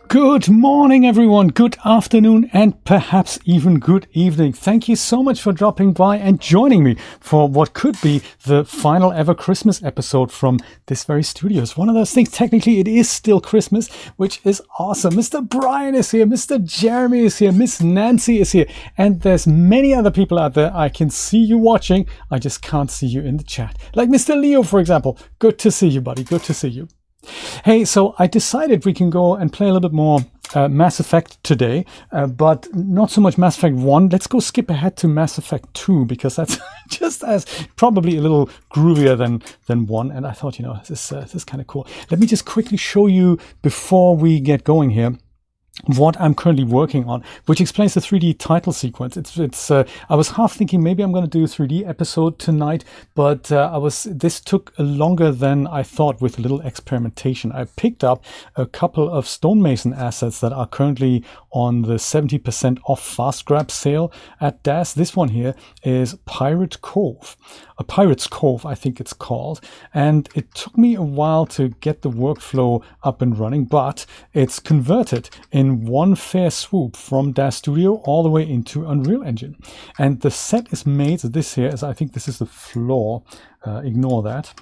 Good morning, everyone. Good afternoon, and perhaps even good evening. Thank you so much for dropping by and joining me for what could be the final ever Christmas episode from this very studio. It's one of those things. Technically, it is still Christmas, which is awesome. Mr. Brian is here. Mr. Jeremy is here. Miss Nancy is here. And there's many other people out there. I can see you watching. I just can't see you in the chat. Like Mr. Leo, for example. Good to see you, buddy. Good to see you. Hey, so I decided we can go and play a little bit more Mass Effect today, but not so much Mass Effect 1. Let's go skip ahead to Mass Effect 2, because that's just as probably a little groovier than 1. And I thought, this is kind of cool. Let me just quickly show you before we get going here what I'm currently working on, which explains the 3D title sequence. I was half thinking maybe I'm going to do a 3D episode tonight, but this took longer than I thought with a little experimentation. I picked up a couple of stonemason assets that are currently on the 70% off fast grab sale at DAS. This one here is Pirate's Cove, I think it's called. And it took me a while to get the workflow up and running, but it's converted in one fair swoop from DAS Studio all the way into Unreal Engine. And the set is made, so this here is, I think this is the floor. Ignore that.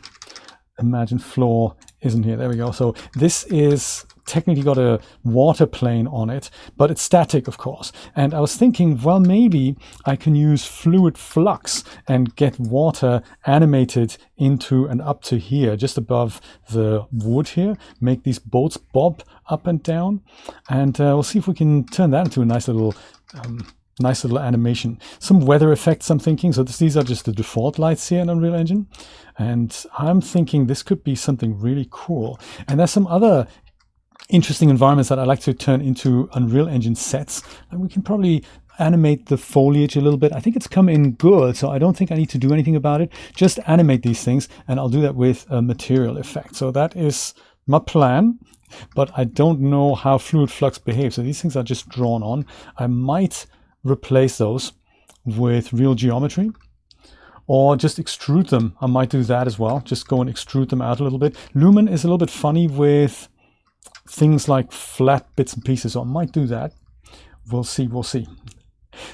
Imagine floor isn't here. There we go. So this is technically got a water plane on it, but it's static, of course. And I was thinking, well, maybe I can use fluid flux and get water animated into and up to here, just above the wood here, make these boats bob up and down. And we'll see if we can turn that into a nice little Nice little animation. Some weather effects, I'm thinking. So these are just the default lights here in Unreal Engine. And I'm thinking this could be something really cool. And there's some other interesting environments that I like to turn into Unreal Engine sets. And we can probably animate the foliage a little bit. I think it's come in good, so I don't think I need to do anything about it. Just animate these things, and I'll do that with a material effect. So that is my plan. But I don't know how fluid flux behaves. So these things are just drawn on. I might replace those with real geometry or just extrude them. I might do that as well. Just go and extrude them out a little bit. Lumen is a little bit funny with things like flat bits and pieces, so I might do that. We'll see, we'll see.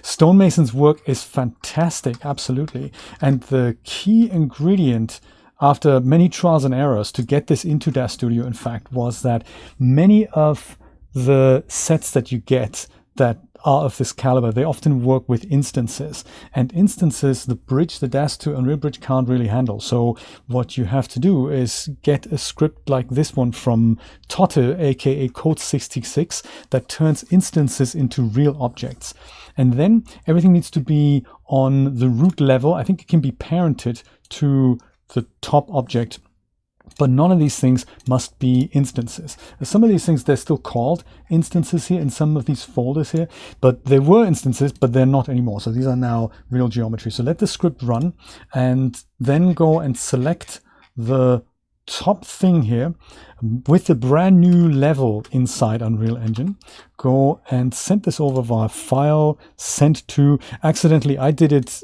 Stonemason's work is fantastic, absolutely. And the key ingredient after many trials and errors to get this into Dash Studio, in fact, was that many of the sets that you get that are of this caliber, they often work with instances. And instances, the bridge, the Dash to Unreal Bridge can't really handle. So what you have to do is get a script like this one from Totte, aka Code66, that turns instances into real objects. And then everything needs to be on the root level. I think it can be parented to the top object. But none of these things must be instances. Some of these things, they're still called instances here in some of these folders here, but they were instances, but they're not anymore. So these are now real geometry. So let the script run and then go and select the top thing here with the brand new level inside Unreal Engine. Go and send this over via file, send to. Accidentally, I did it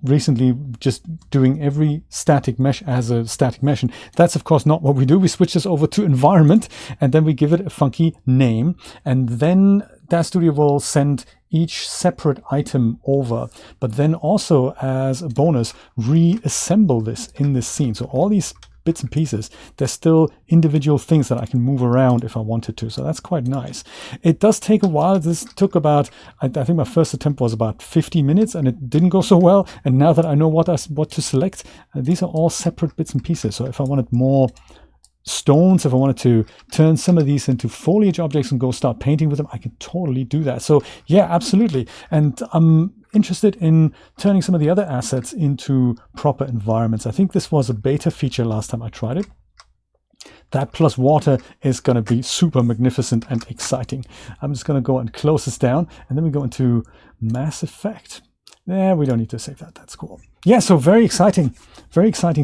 recently, just doing every static mesh as a static mesh. And that's of course not what we do. We switch this over to environment and then we give it a funky name. And then Dash Studio will send each separate item over, but then also as a bonus, reassemble this in this scene. So all these bits and pieces, they're still individual things that I can move around if I wanted to. So that's quite nice. It does take a while. This took about, I think my first attempt was about 50 minutes and it didn't go so well. And now that I know what to select, these are all separate bits and pieces. So if I wanted more stones, if I wanted to turn some of these into foliage objects and go start painting with them, I can totally do that. So yeah, absolutely. And I'm interested in turning some of the other assets into proper environments. I think this was a beta feature last time I tried it. That plus water is going to be super magnificent and exciting. I'm just going to go and close this down, and then we go into Mass Effect. Yeah, we don't need to save that. That's cool. Yeah, so very exciting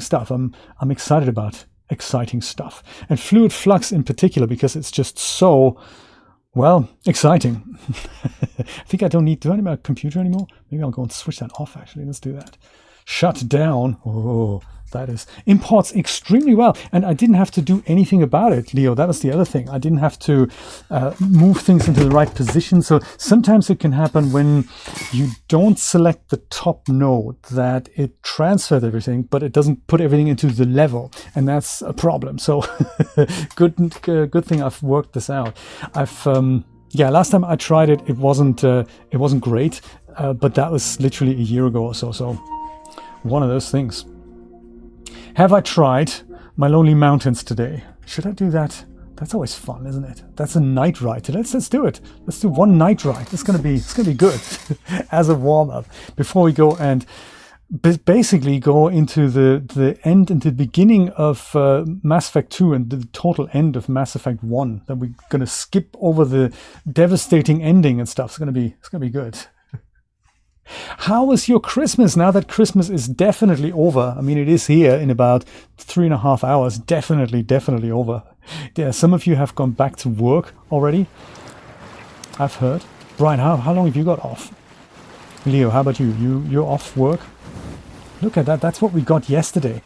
stuff. I'm excited about exciting stuff, and fluid flux in particular, because it's just so, well, exciting. I think I don't need my computer anymore. Maybe I'll go and switch that off, actually. Let's do that. Shut down. Oh, that is imports extremely well. And I didn't have to do anything about it, Leo. That was the other thing. I didn't have to move things into the right position. So sometimes it can happen when you don't select the top node that it transfers everything, but it doesn't put everything into the level. And that's a problem. So good thing I've worked this out. Yeah, last time I tried it, it wasn't great, but that was literally a year ago or so. So one of those things. Have I tried my Lonely Mountains today? Should I do that? That's always fun, isn't it? That's a night ride. Let's do it. Let's do one night ride. It's gonna be good as a warm up before we go and basically go into the end and the beginning of Mass Effect 2 and the total end of Mass Effect 1. Then we're gonna skip over the devastating ending and stuff. It's gonna be good. How was your Christmas? Now that Christmas is definitely over. I mean, it is here in about 3.5 hours. Definitely over. Yeah, some of you have gone back to work already, I've heard. Brian, how long have you got off? Leo, how about you? You're off work? Look at that. That's what we got yesterday.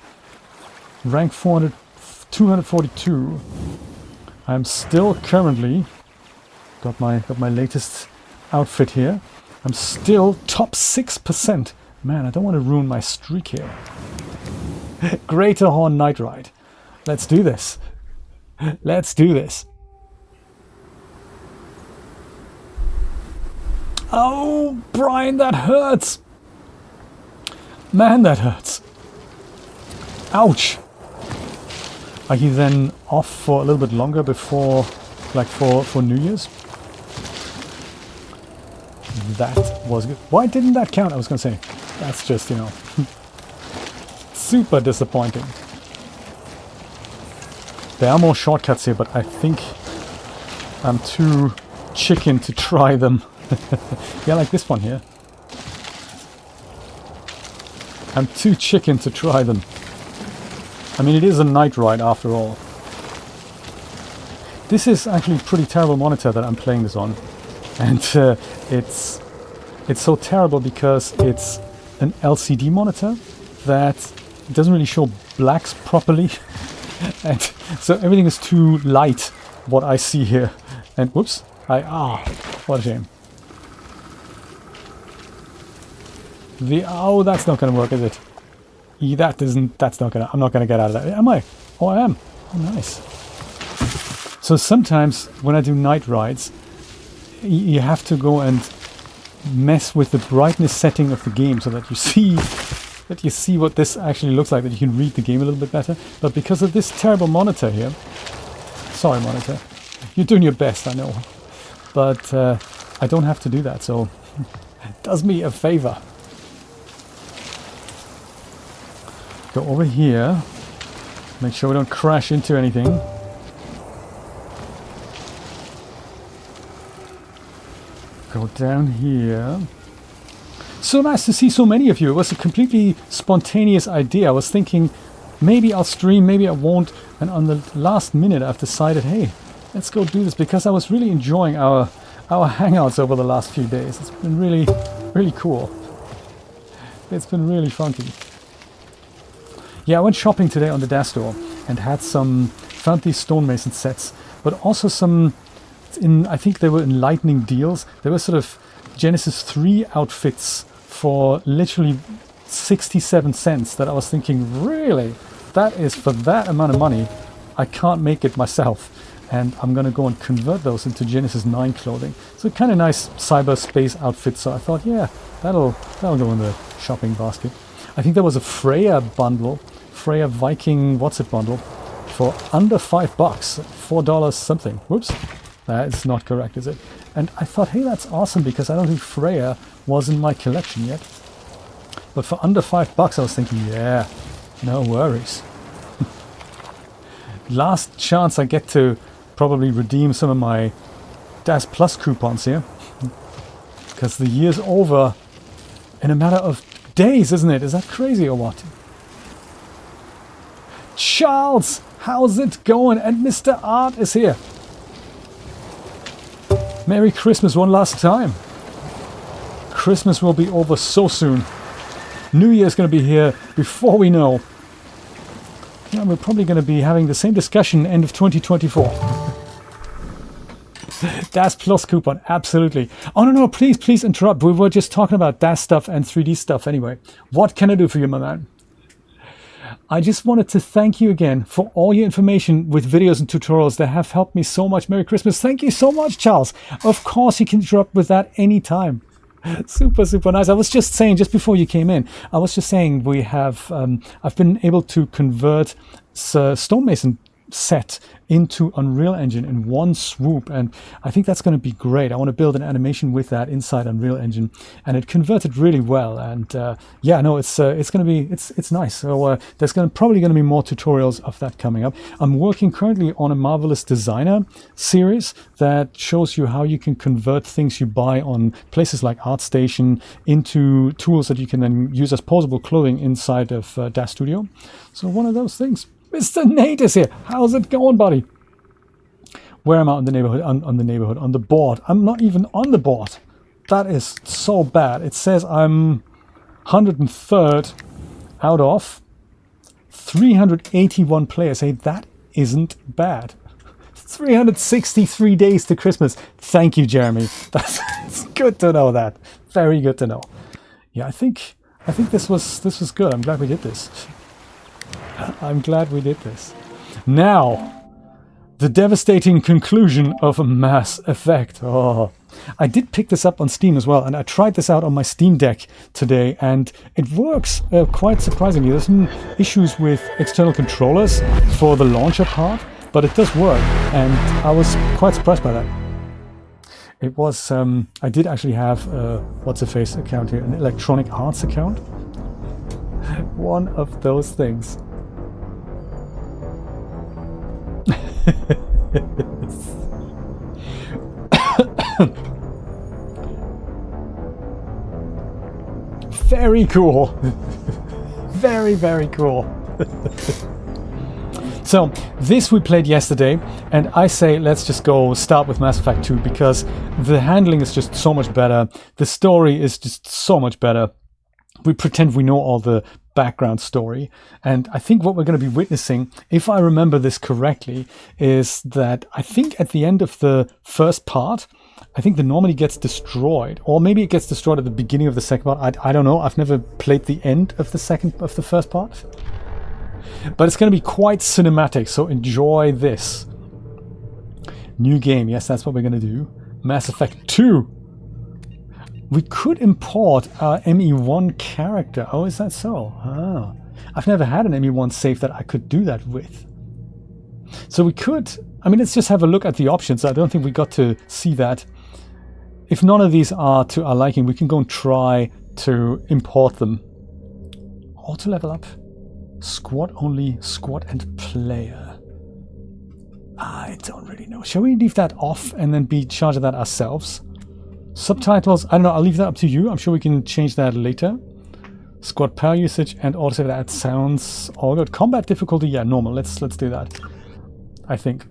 Rank 242. I'm still currently got my latest outfit here. I'm still top 6%. Man, I don't want to ruin my streak here. Greater Horn Night Ride. Let's do this. Let's do this. Oh, Brian, that hurts. Man, that hurts. Ouch. Are you then off for a little bit longer before, like for New Year's? That was good. Why didn't that count? I was going to say. That's just, you know, super disappointing. There are more shortcuts here, but I think I'm too chicken to try them. Yeah, like this one here. I'm too chicken to try them. I mean, it is a night ride after all. This is actually a pretty terrible monitor that I'm playing this on. And it's so terrible because it's an LCD monitor that doesn't really show blacks properly. And so everything is too light, what I see here. And whoops, what a shame. Oh, that's not going to work, is it? That's not going to, I'm not going to get out of that. Am I? Oh, I am. Oh, nice. So sometimes when I do night rides, you have to go and mess with the brightness setting of the game so that you see what this actually looks like, that you can read the game a little bit better. But because of this terrible monitor here, sorry monitor, you're doing your best, I know, but I don't have to do that, so it does me a favor. Go over here, make sure we don't crash into anything. Go down here. So nice to see so many of you. It was a completely spontaneous idea. I was thinking maybe I'll stream, maybe I won't. And on the last minute I've decided, hey, let's go do this, because I was really enjoying our hangouts over the last few days. It's been really, really cool. It's been really funky. Yeah, I went shopping today on the DAS store and found these stonemason sets, but also some, I think they were in lightning deals. They were sort of Genesis 3 outfits for literally 67 cents that I was thinking, really? That is for that amount of money? I can't make it myself. And I'm going to go and convert those into Genesis 9 clothing. So kind of nice cyberspace outfit. So I thought, yeah, that'll go in the shopping basket. I think there was a Freya bundle, Freya Viking bundle for under $5, $4 something. Whoops. That is not correct, is it? And I thought, hey, that's awesome, because I don't think Freya was in my collection yet. But for under $5, I was thinking, yeah, no worries. Last chance I get to probably redeem some of my DAS Plus coupons here. Because the year's over in a matter of days, isn't it? Is that crazy or what? Charles, how's it going? And Mr. Art is here. Merry Christmas one last time. Christmas will be over so soon. New Year's going to be here before we know. Yeah, we're probably going to be having the same discussion end of 2024. DAS Plus coupon, absolutely. Oh no, please interrupt. We were just talking about DAS stuff and 3D stuff anyway. What can I do for you, my man? I just wanted to thank you again for all your information with videos and tutorials that have helped me so much. Merry Christmas. Thank you so much, Charles. Of course, you can interrupt with that anytime. Super, super nice. I was just saying, just before you came in, I was just saying we have, I've been able to convert stonemason set into Unreal Engine in one swoop, and I think that's going to be great. I want to build an animation with that inside Unreal Engine, and it converted really well. And yeah, no, it's going to be it's nice. So there's probably going to be more tutorials of that coming up. I'm working currently on a Marvelous Designer series that shows you how you can convert things you buy on places like ArtStation into tools that you can then use as posable clothing inside of DAS Studio. So one of those things. Mr. Nate is here. How's it going, buddy? Where am I on the neighborhood? On the neighborhood, on the board. I'm not even on the board. That is so bad. It says I'm 103rd out of 381 players. Hey, that isn't bad. 363 days to Christmas. Thank you, Jeremy. That's good to know that. Very good to know. Yeah, I think this was good. I'm glad we did this. I'm glad we did this. Now, the devastating conclusion of a Mass Effect. Oh, I did pick this up on Steam as well, and I tried this out on my Steam Deck today, and it works quite surprisingly. There's some issues with external controllers for the launcher part, but it does work, and I was quite surprised by that. It was, I did actually have a what's-a-face account here, an Electronic Arts account. One of those things. Very cool. Very, very cool. So this we played yesterday, and I say let's just go start with Mass Effect 2 because the handling is just so much better. The story is just so much better. We pretend we know all the background story, and I think what we're going to be witnessing, if I remember this correctly, is that I think at the end of the first part, I think the Normandy gets destroyed, or maybe it gets destroyed at the beginning of the second part. I don't know. I've never played the end of the first part. But it's going to be quite cinematic, so enjoy this. New game, yes, that's what we're going to do. Mass Effect 2. We could import our ME1 character. Oh, is that so? Ah. I've never had an ME1 save that I could do that with. So we could... I mean, let's just have a look at the options. I don't think we got to see that. If none of these are to our liking, we can go and try to import them. Auto level up. Squad only, squad and player. I don't really know. Shall we leave that off and then be in charge of that ourselves? Subtitles, I don't know, I'll leave that up to you. I'm sure we can change that later. Squad power usage and also that sounds all good. Combat difficulty, yeah, normal. Let's do that. I think.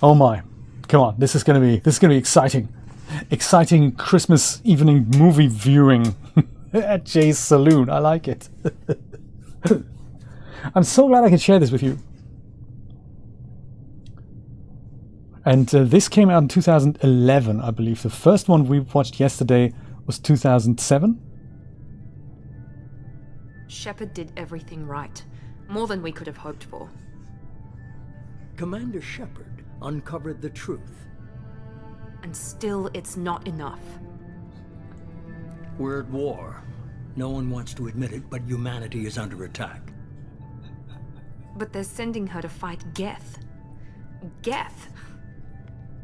Oh my. Come on, this is gonna be exciting. Exciting Christmas evening movie viewing at Jay's Saloon. I like it. I'm so glad I can share this with you. And this came out in 2011, I believe. The first one we watched yesterday was 2007. Shepard did everything right. More than we could have hoped for. Commander Shepard uncovered the truth. And still, it's not enough. We're at war. No one wants to admit it, but humanity is under attack. But they're sending her to fight Geth. Geth!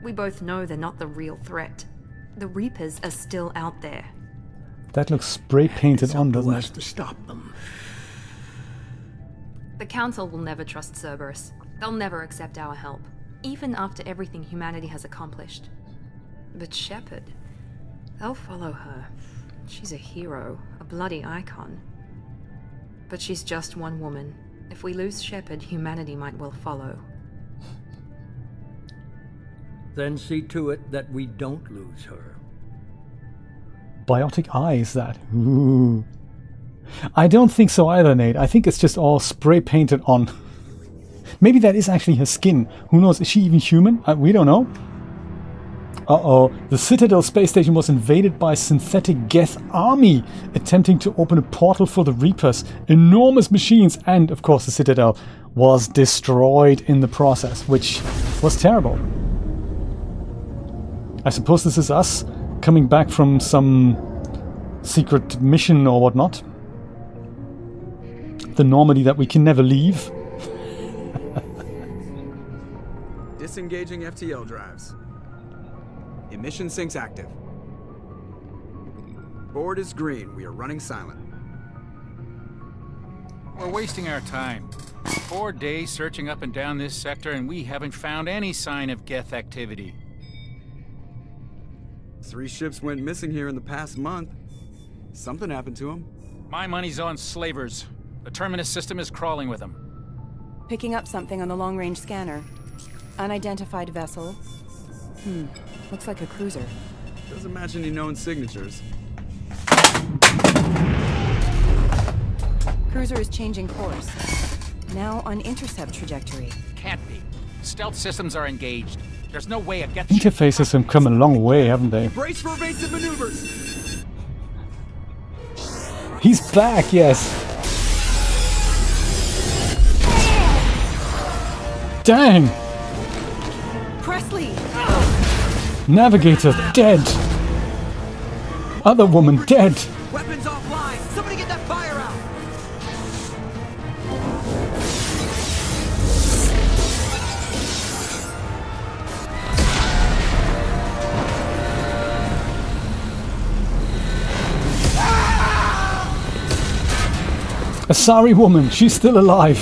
We both know they're not the real threat. The Reapers are still out there. That looks spray painted on, doesn't It's it? up to us to stop them. The Council will never trust Cerberus. They'll never accept our help, even after everything humanity has accomplished. But Shepard, they'll follow her. She's a hero, a bloody icon. But she's just one woman. If we lose Shepard, humanity might well follow. Then see to it that we don't lose her. Biotic eye, is that? Ooh. I don't think so either, Nate. I think it's just all spray painted on. Maybe that is actually her skin. Who knows? Is she even human? We don't know. Uh-oh. The Citadel space station was invaded by synthetic Geth army, attempting to open a portal for the Reapers. Enormous machines, and of course the Citadel was destroyed in the process, which was terrible. I suppose this is us coming back from some secret mission or whatnot. The Normandy that we can never leave. Disengaging FTL drives. Emission sinks active. Board is green. We are running silent. We're wasting our time. 4 days searching up and down this sector, and we haven't found any sign of Geth activity. 3 ships went missing here in the past month. Something happened to them. My money's on slavers. The Terminus system is crawling with them. Picking up something on the long-range scanner. Unidentified vessel. Looks like a cruiser. Doesn't match any known signatures. Cruiser is changing course. Now on intercept trajectory. Can't be. Stealth systems are engaged. There's no way a Geth... Interfaces have come a long way, haven't they? Brace for evasive maneuvers! He's back, yes. Dang! Presley! Navigator dead. Other woman dead. Weapons offline! Somebody get that fire out! A sorry woman. She's still alive.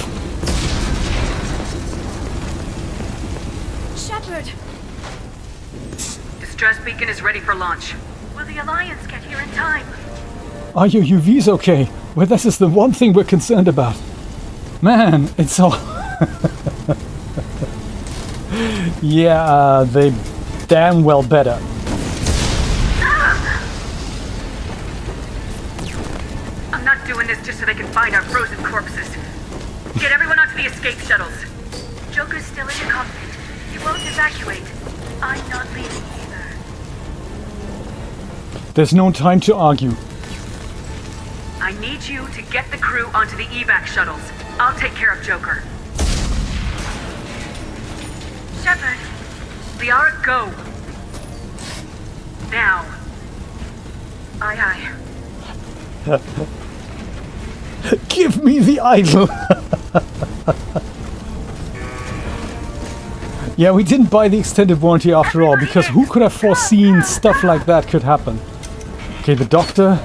Shepard! Distress beacon is ready for launch. Will the Alliance get here in time? Are your UVs okay? Well, this is the one thing we're concerned about. Man, it's all... Yeah, they damn well better. I'm not doing this just so they can find our frozen corpses. Get everyone onto the escape shuttles. Joker's still in the cockpit. He won't evacuate. I'm not leaving either. There's no time to argue. I need you to get the crew onto the evac shuttles. I'll take care of Joker. Shepard. Liara, go. Now. Aye, aye. Give me the idol! Yeah, we didn't buy the extended warranty after all, because who could have foreseen stuff like that could happen? Okay, the doctor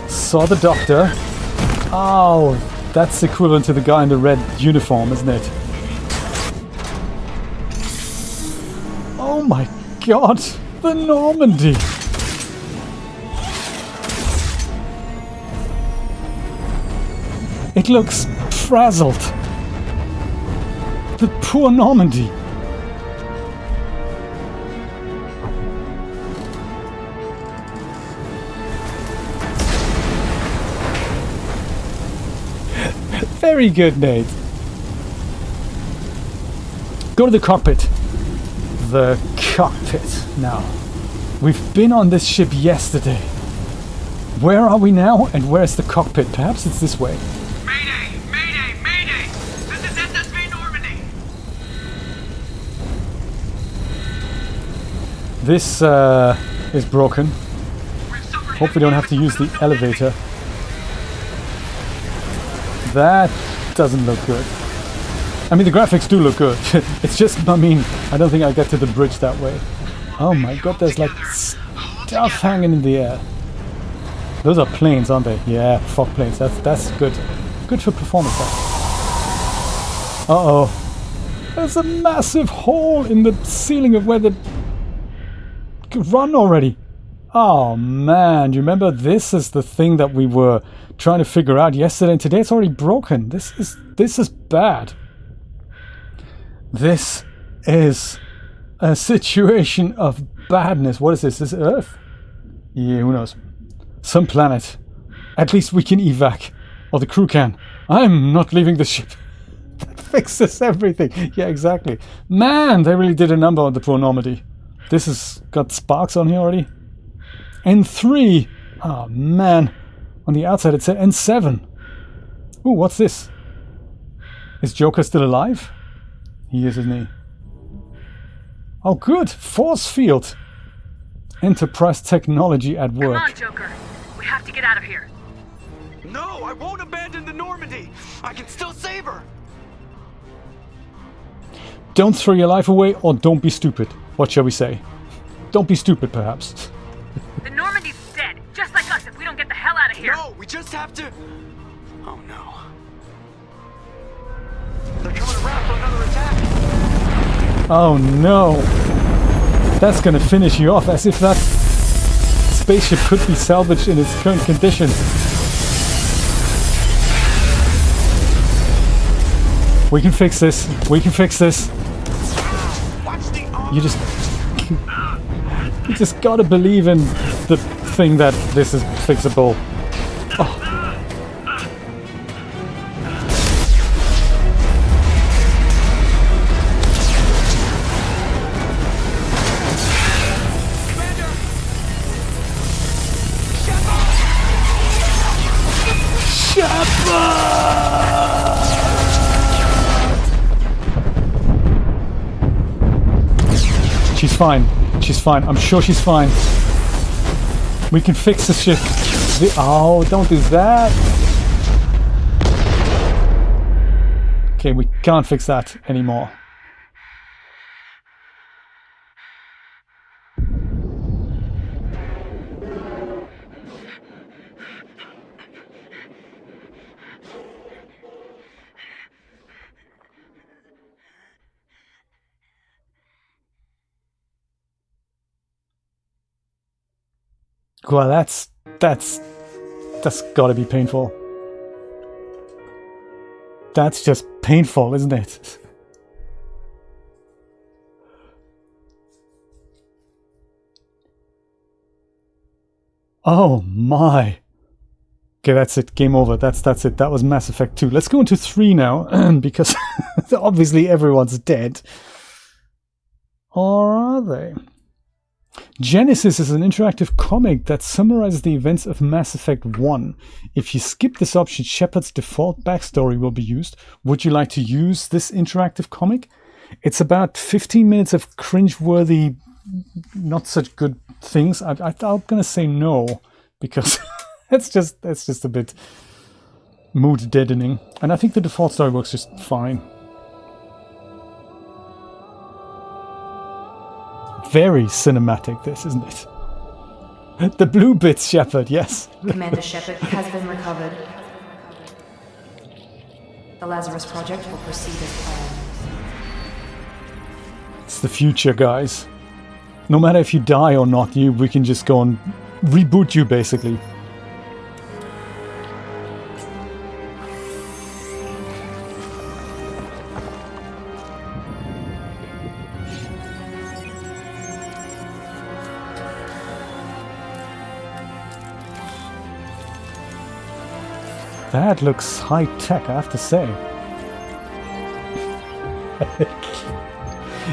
saw the doctor. Oh, that's equivalent to the guy in the red uniform, isn't it? Oh my god, the Normandy! It looks frazzled. The poor Normandy. Very good, Nate. Go to the cockpit. The cockpit now. We've been on this ship yesterday. Where are we now, and where's the cockpit? Perhaps it's this way. Mayday! Mayday! Mayday! This is N7 Normandy! This is broken. Hope we don't have to use the elevator. That doesn't look good. I mean, the graphics do look good. It's just, I mean, I don't think I'll get to the bridge that way. Oh my god, there's like stuff hanging in the air. Those are planes, aren't they? Yeah, fog planes. That's good. Good for performance. Uh-oh. There's a massive hole in the ceiling of where the... Run already. Oh man, you remember this is the thing that we were trying to figure out yesterday, and today it's already broken. This is bad. This is a situation of badness. What is this? Is it Earth? Yeah, who knows? Some planet. At least we can evac. Or the crew can. I'm not leaving the ship. That fixes everything. Yeah, exactly. Man, they really did a number on the poor Normandy. This has got sparks on here already. N3. Oh, man. On the outside it said N7. Ooh, what's this? Is Joker still alive? He is, isn't he? Oh, good. Force field. Enterprise technology at work. Come on, Joker. We have to get out of here. No, I won't abandon the Normandy! I can still save her! Don't throw your life away, or don't be stupid. What shall we say? Don't be stupid, perhaps. The Normandy's dead, just like us if we don't get the hell out of here. No, we just have to... Oh no. They're coming around for another attack! Oh no. That's gonna finish you off, as if that spaceship could be salvaged in its current condition. We can fix this. We can fix this. You just gotta believe in the thing that this is fixable. Oh. She's fine. She's fine. I'm sure she's fine. We can fix the ship. Oh, don't do that. Okay, we can't fix that anymore. Well, that's gotta be painful. That's just painful, isn't it? Oh my. Okay, that's it. Game over. That's it. That was Mass Effect 2. Let's go into 3 now, because obviously everyone's dead. Or are they? Genesis is an interactive comic that summarizes the events of Mass Effect 1. If you skip this option, Shepard's default backstory will be used. Would you like to use this interactive comic? It's about 15 minutes of cringeworthy, not such good things. I'm gonna say no, because it's just a bit mood deadening. And I think the default story works just fine. Very cinematic, this, isn't it? The blue bits, Shepard, yes. Commander Shepard has been recovered. The Lazarus Project will proceed as planned. It's the future, guys. No matter if you die or not, we can just go and reboot you, basically. That looks high-tech, I have to say.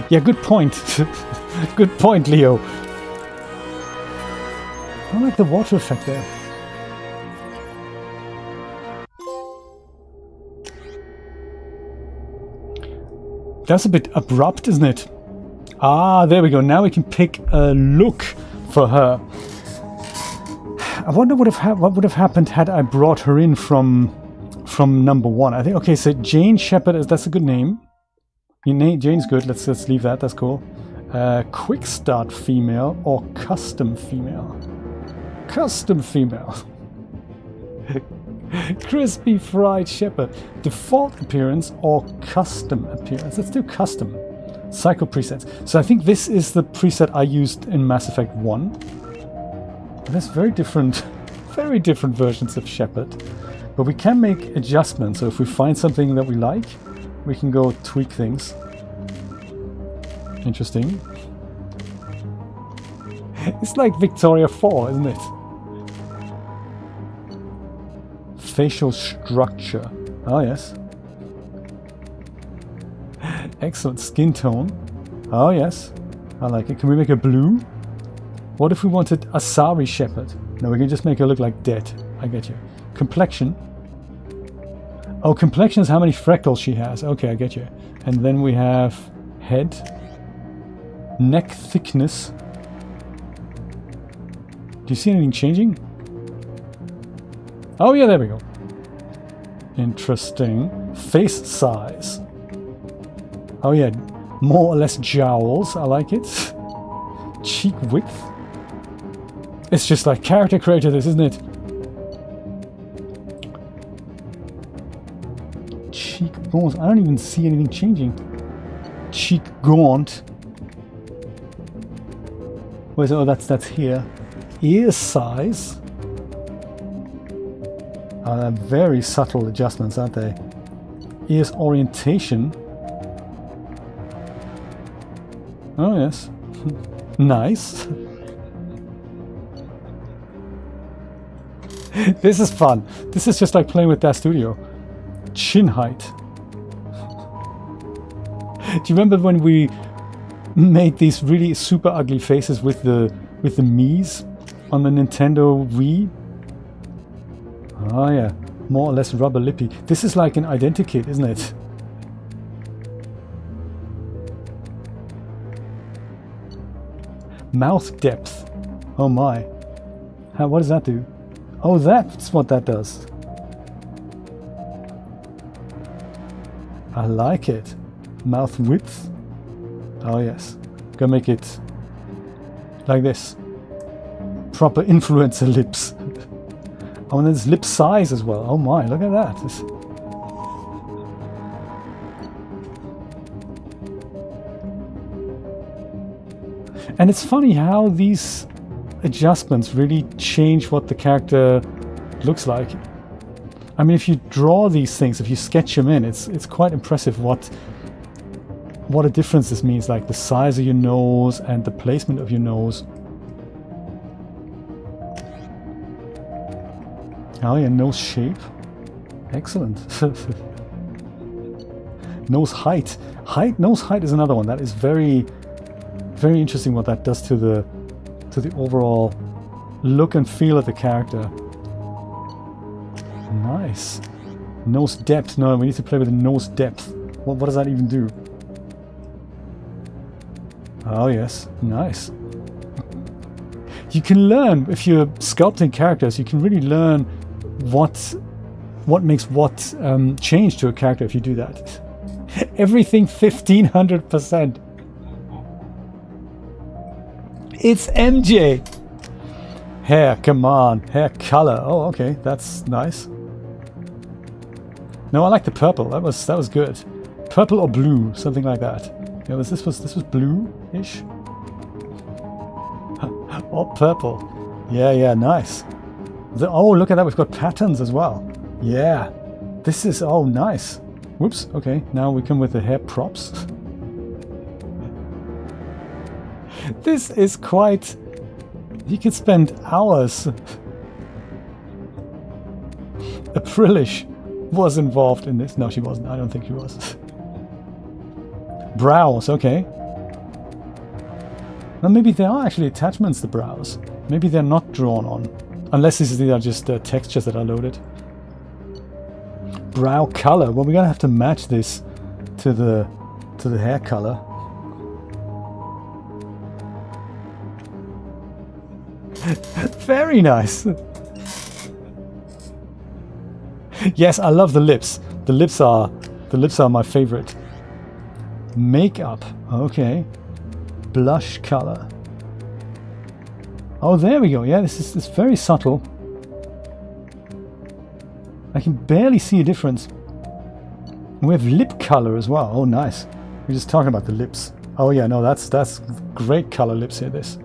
Yeah, good point. Good point, Leo. I like the water effect there. That's a bit abrupt, isn't it? Ah, there we go. Now we can pick a look for her. I wonder what would have happened had I brought her in from number 1. I think, okay, so Jane Shepard, that's a good name. Jane's good. Let's leave that. That's cool. Quick start female or custom female? Custom female. Crispy fried Shepard. Default appearance or custom appearance? Let's do custom. Cycle presets. So I think this is the preset I used in Mass Effect 1. There's very different versions of Shepard, but we can make adjustments. So if we find something that we like, we can go tweak things. Interesting. It's like Victoria 4, isn't it? Facial structure. Oh yes. Excellent skin tone. Oh yes. I like it. Can we make it blue? What if we wanted Asari Shepard? No, we can just make her look like dead. I get you. Complexion. Oh, complexion is how many freckles she has. Okay, I get you. And then we have head. Neck thickness. Do you see anything changing? Oh yeah, there we go. Interesting. Face size. Oh yeah, more or less jowls. I like it. Cheek width. It's just like character creator, this, isn't it? Cheekbones. I don't even see anything changing. Cheek gaunt. Where's it? Oh, that's here. Ear size. They're very subtle adjustments, aren't they? Ears orientation. Oh yes. Nice. This is fun. This is just like playing with that studio. Chin height. Do you remember when we made these really super ugly faces with the Mii's on the Nintendo Wii? Oh yeah, more or less rubber lippy. This is like an identikit, isn't it? Mouth depth. Oh my. What does that do? Oh, that's what that does. I like it. Mouth width. Oh yes. Gonna make it like this. Proper influencer lips. Oh, and there's lip size as well. Oh my, look at that. And it's funny how these adjustments really change what the character looks like. I mean, if you draw these things, if you sketch them in, it's quite impressive what a difference this means, like the size of your nose and the placement of your nose. Oh yeah, nose shape. Excellent. Nose height. Nose height is another one. That is very, very interesting what that does to the overall look and feel of the character. Nice. Nose depth. No, we need to play with the nose depth. What does that even do? Oh yes, nice. You can learn, if you're sculpting characters, you can really learn what makes what change to a character if you do that. Everything 1500%. It's MJ. Hair, come on. Hair color. Oh, okay, that's nice. No, I like the purple. That was good. Purple or blue, something like that. Yeah, this was blue-ish. Or purple. Yeah, nice. Oh, look at that. We've got patterns as well. Yeah. This is, oh, nice. Whoops. Okay, now we come with the hair props. This is quite... You could spend hours. Aprilish was involved in this. No, she wasn't. I don't think she was. Brows, okay. Well, maybe there are actually attachments to brows. Maybe they're not drawn on. Unless these are just textures that are loaded. Brow color. Well, we're gonna have to match this to the hair color. Very nice. Yes, I love the lips. The lips are my favorite. Makeup. Okay. Blush color. Oh, there we go. Yeah, this is very subtle. I can barely see a difference. We have lip color as well. Oh, nice. We're just talking about the lips. Oh yeah, no, that's great color lips here. This.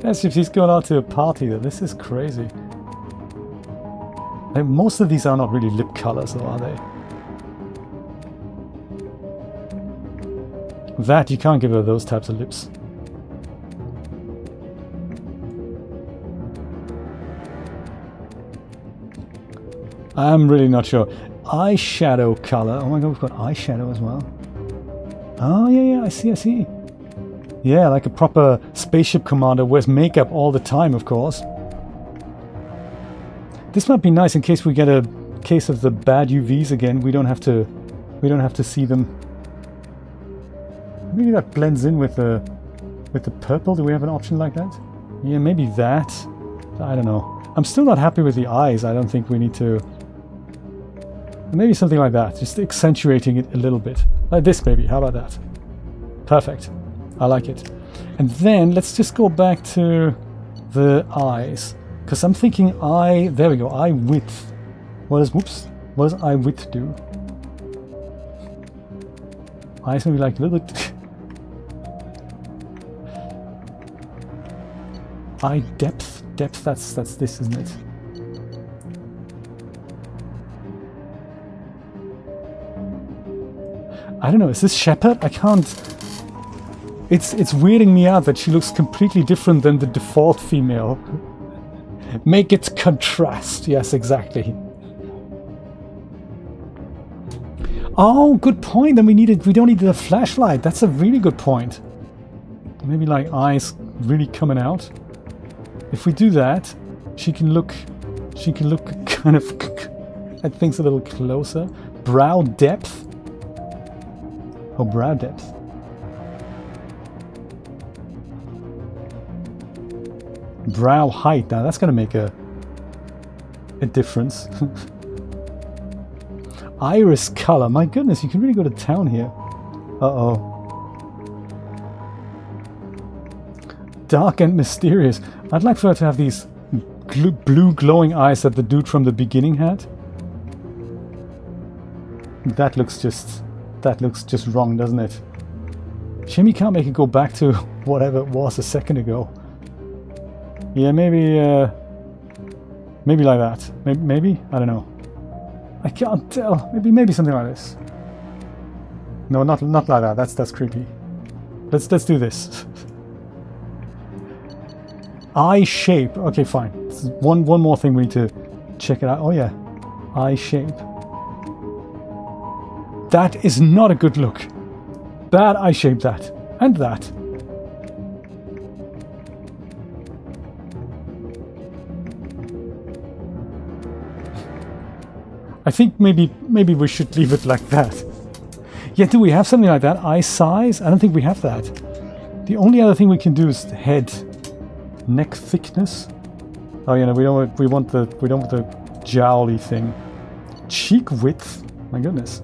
As if he's going out to a party though. This is crazy. Like, most of these are not really lip colors though, are they? That, you can't give her those types of lips. I'm really not sure. Eyeshadow color. Oh my god, we've got eyeshadow as well. Oh yeah, I see. Yeah, like a proper spaceship commander wears makeup all the time, of course. This might be nice in case we get a case of the bad UVs again. We don't have to see them. Maybe that blends in with the purple. Do we have an option like that? Yeah, maybe that. I don't know. I'm still not happy with the eyes. I don't think we need to. Maybe something like that. Just accentuating it a little bit. Like this maybe. How about that? Perfect. I like it. And then let's just go back to the eyes. Because I'm thinking there we go, eye width. What does eye width do? Eyes maybe like a little bit. Eye depth. Depth, that's this, isn't it? I don't know, is this Shepard? I can't... It's weirding me out that she looks completely different than the default female. Make it contrast. Yes, exactly. Oh, good point. Then we don't need a flashlight. That's a really good point. Maybe like eyes really coming out. If we do that, she can look kind of at things a little closer. Brow depth. Oh, brow depth. Brow height. Now that's going to make a difference. Iris color. My goodness, you can really go to town here. Uh-oh. Dark and mysterious. I'd like for her to have these blue glowing eyes that the dude from the beginning had. That looks just wrong, doesn't it? Shame you can't make it go back to whatever it was a second ago. Yeah, maybe like that. Maybe? I don't know. I can't tell. Maybe something like this. No, not like that. That's creepy. Let's do this. Eye shape. Okay, fine. One more thing we need to check it out. Oh yeah, eye shape. That is not a good look. Bad eye shape. That and that. I think maybe we should leave it like that. Yeah, do we have something like that? Eye size? I don't think we have that. The only other thing we can do is the head, neck thickness. Oh yeah, no, we don't want the jowly thing. Cheek width. My goodness.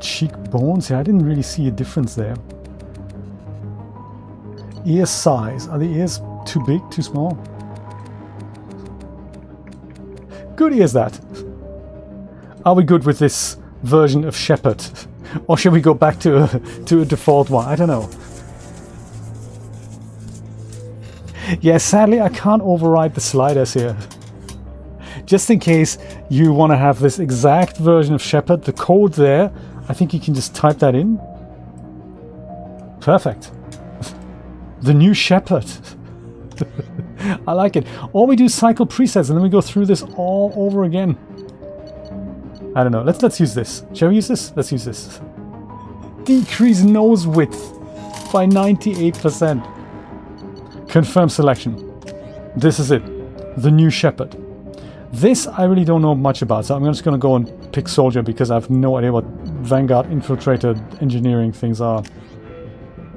Cheekbones. Yeah, I didn't really see a difference there. Ear size. Are the ears too big? Too small? Good ears, that. Are we good with this version of Shepard? Or should we go back to a default one? I don't know. Yeah, sadly I can't override the sliders here. Just in case you want to have this exact version of Shepard, the code there, I think you can just type that in. Perfect. The new Shepard. I like it. Or we do cycle presets and then we go through this all over again. I don't know. Let's use this. Shall we use this? Let's use this. Decrease nose width by 98%. Confirm selection. This is it. The new Shepard. This I really don't know much about, so I'm just going to go and pick Soldier because I have no idea what Vanguard Infiltrator engineering things are.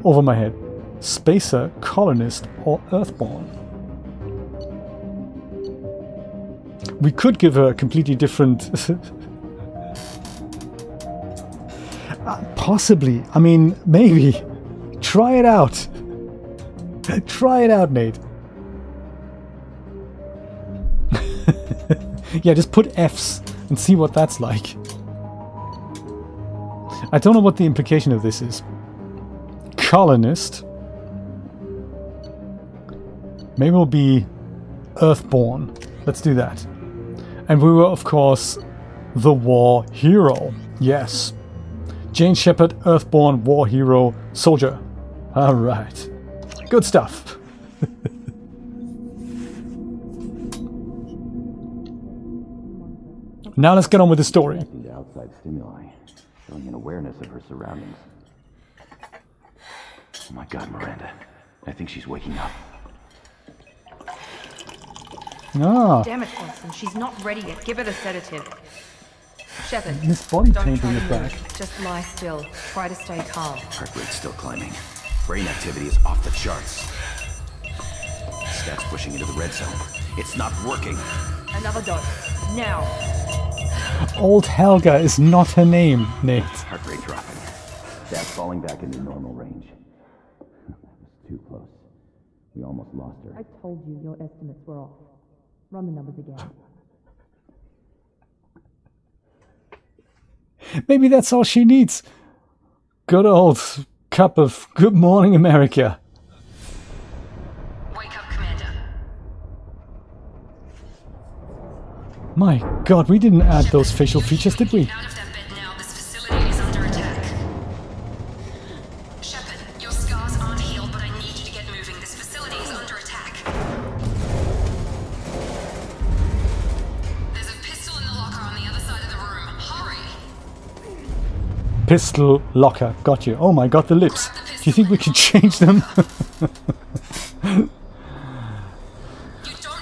Over my head. Spacer, Colonist, or Earthborn. We could give her a completely different... possibly. I mean, maybe. Try it out. Try it out, Nate. Yeah, just put Fs and see what that's like. I don't know what the implication of this is. Colonist. Maybe we'll be Earthborn. Let's do that. And we were, of course, the War Hero. Yes. Jane Shepard, Earthborn, War Hero, Soldier. Alright. Good stuff. Now let's get on with the story. The outside stimuli, showing an awareness of her surroundings. Oh my God, Miranda. I think she's waking up. Ah, Damn it, Watson. She's not ready yet. Give her the sedative. Shepard, this body don't painting try is to back. move. Just lie still. Try to stay calm. Heart rate's still climbing. Brain activity is off the charts. Stats pushing into the red zone. It's not working. Another dose. Now. Old Helga is not her name, Nate. Heart rate dropping. Stats falling back into normal range. That was too close. We almost lost her. I told you your estimates were off. Run the numbers again. Maybe that's all she needs. Good old cup of Good Morning America. Wake up, Commander. My God, we didn't add those facial features, did we? Out of that bed now. This facility is under attack. Shepard, your scars aren't healed, but I need you to get moving. This facility is under attack. There's a pistol in the locker on the other side of the room. Hurry! Pistol locker. Got you. Oh my God, the lips. Do you think we can change them?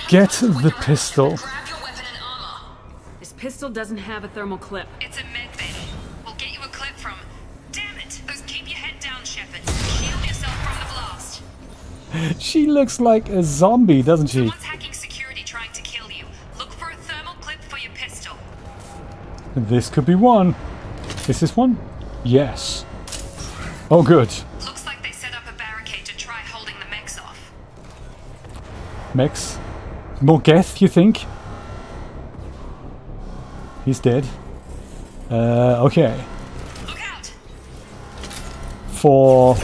Get the pistol. Grab your weapon and armor. This pistol doesn't have a thermal clip. It's a med bay. We'll get you a clip from... Damn it! Keep your head down, Shepard. Shield yourself from the blast. She looks like a zombie, doesn't she? Someone's hacking security trying to kill you. Look for a thermal clip for your pistol. This could be one. Is this one? Yes. Oh, good. Looks like they set up a barricade to try holding the mechs off. Mex. Morgeth, you think? He's dead. Okay. Look out! For...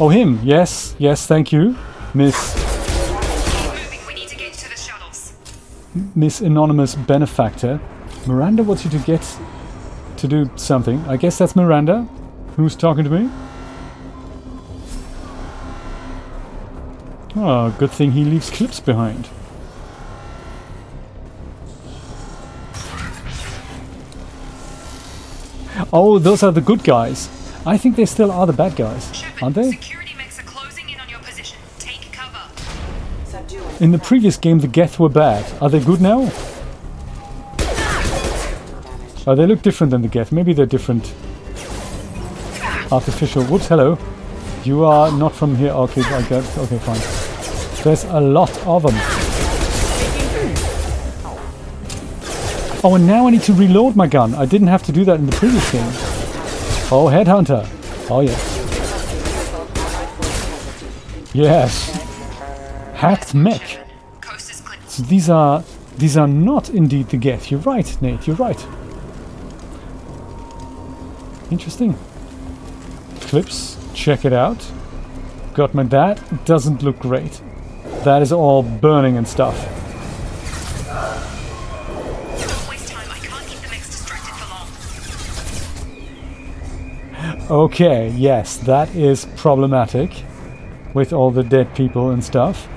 Oh, him. Yes. Yes, thank you. Miss Moving, we need to get to the shuttles. Miss Anonymous Benefactor. Miranda wants you to get... to do something. I guess that's Miranda. Who's talking to me? Oh, good thing he leaves clips behind. Oh, those are the good guys. I think they still are the bad guys, Shepard, aren't they? security mechs are closing in on your position. Take cover. In the previous game, the Geth were bad. Are they good now? Oh, they look different than the Geth. Maybe they're different. Artificial. Whoops, hello. You are not from here. Okay, I got. Okay, fine. There's a lot of them. Oh, and now I need to reload my gun. I didn't have to do that in the previous game. Oh, Headhunter. Oh, yes. Yes. Hacked mech. So these are not indeed the Geth. You're right, Nate. You're right. Interesting. Clips. Check it out. Got my that. Doesn't look great. That is all burning and stuff. Don't waste time. I can't keep the mechs distracted for long. Okay, yes, that is problematic. With all the dead people and stuff.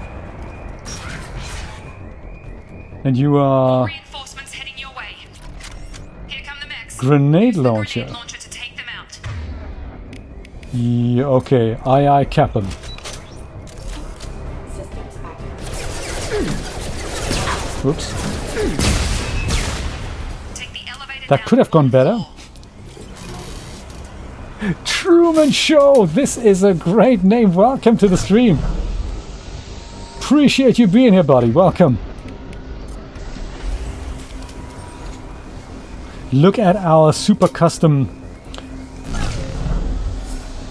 And you are... Reinforcements heading your way. Here come the mechs. Grenade Use the launcher. Grenade launcher to take them out. Yeah, okay, aye, Captain. Oops. Take the elevator That down could have gone better. Truman Show! This is a great name. Welcome to the stream. Appreciate you being here, buddy. Welcome. Look at our super custom...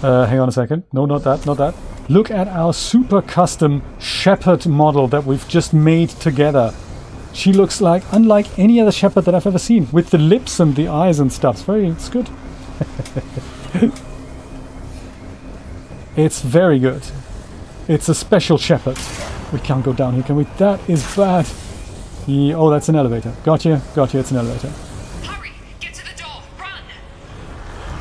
hang on a second. No, not that, not that. Look at our super custom Shepard model that we've just made together. She looks like unlike any other Shepard that I've ever seen, with the lips and the eyes and stuff. It's good. It's very good. It's a special Shepard. We can't go down here, can we? That is bad. Yeah, oh, that's an elevator. Gotcha, it's an elevator. Hurry! Get to the door! Run!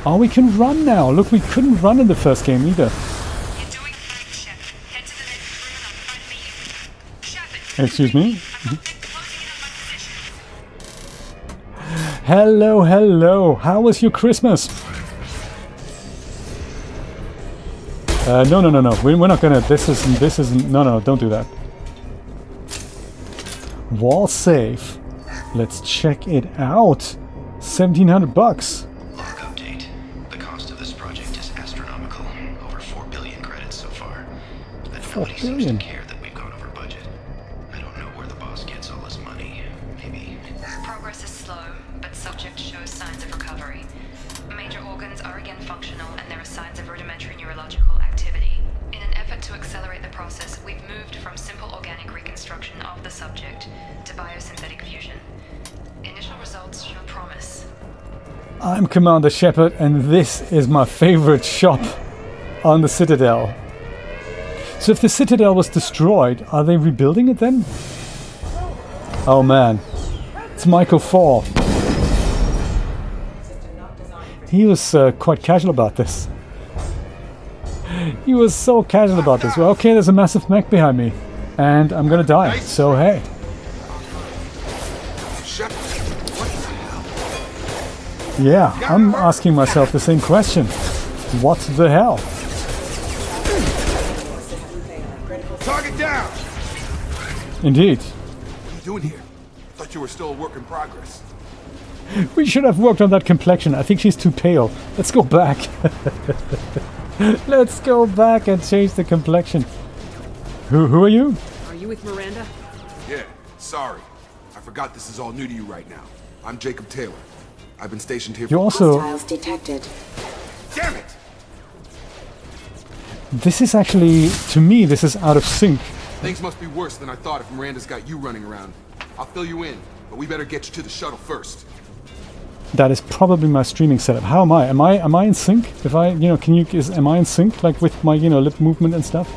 Oh, we can run now. Look, we couldn't run in the first game either. You're doing great, Shepard. Head to the next room and I'll try to meet you. Shepard! Excuse me? I've got them closing in on my position. Hello, hello. How was your Christmas? No. We're not gonna. This isn't. No. Don't do that. Wall safe. Let's check it out. $1,700. Log update. The cost of this project is astronomical. Over 4 billion credits so far. But 4 nobody seems billion. to care that we've gone over budget. I don't know where the boss gets all this money. Maybe. Progress is slow, but subject shows signs of recovery. Major organs are again functional, and there are signs of rudimentary neurological activity. In an effort to accelerate the process, we've moved from simple organic reconstruction of the subject to biosynthetic fusion. Initial results show promise. I'm Commander Shepard, and this is my favorite shop on the Citadel. So if the Citadel was destroyed, are they rebuilding it then? Oh man, it's Michael 4. He was quite casual about this. He was so casual about this. Well, okay, there's a massive mech behind me, and I'm gonna die, so hey. Shepard, what the hell? Yeah, I'm asking myself the same question. What the hell? Target down! Indeed. What are you doing here? Thought you were still a work in progress. We should have worked on that complexion. I think she's too pale. Let's go back. Let's go back and change the complexion. Who are you? Are you with Miranda? Yeah, sorry. I forgot this is all new to you right now. I'm Jacob Taylor. I've been stationed here You for... also... Hostiles detected. Damn it! This is actually, to me, this is out of sync. Things must be worse than I thought if Miranda's got you running around. I'll fill you in, but we better get you to the shuttle first. That is probably my streaming setup. How am I? Am I in sync? If I, am I in sync, like with my, lip movement and stuff?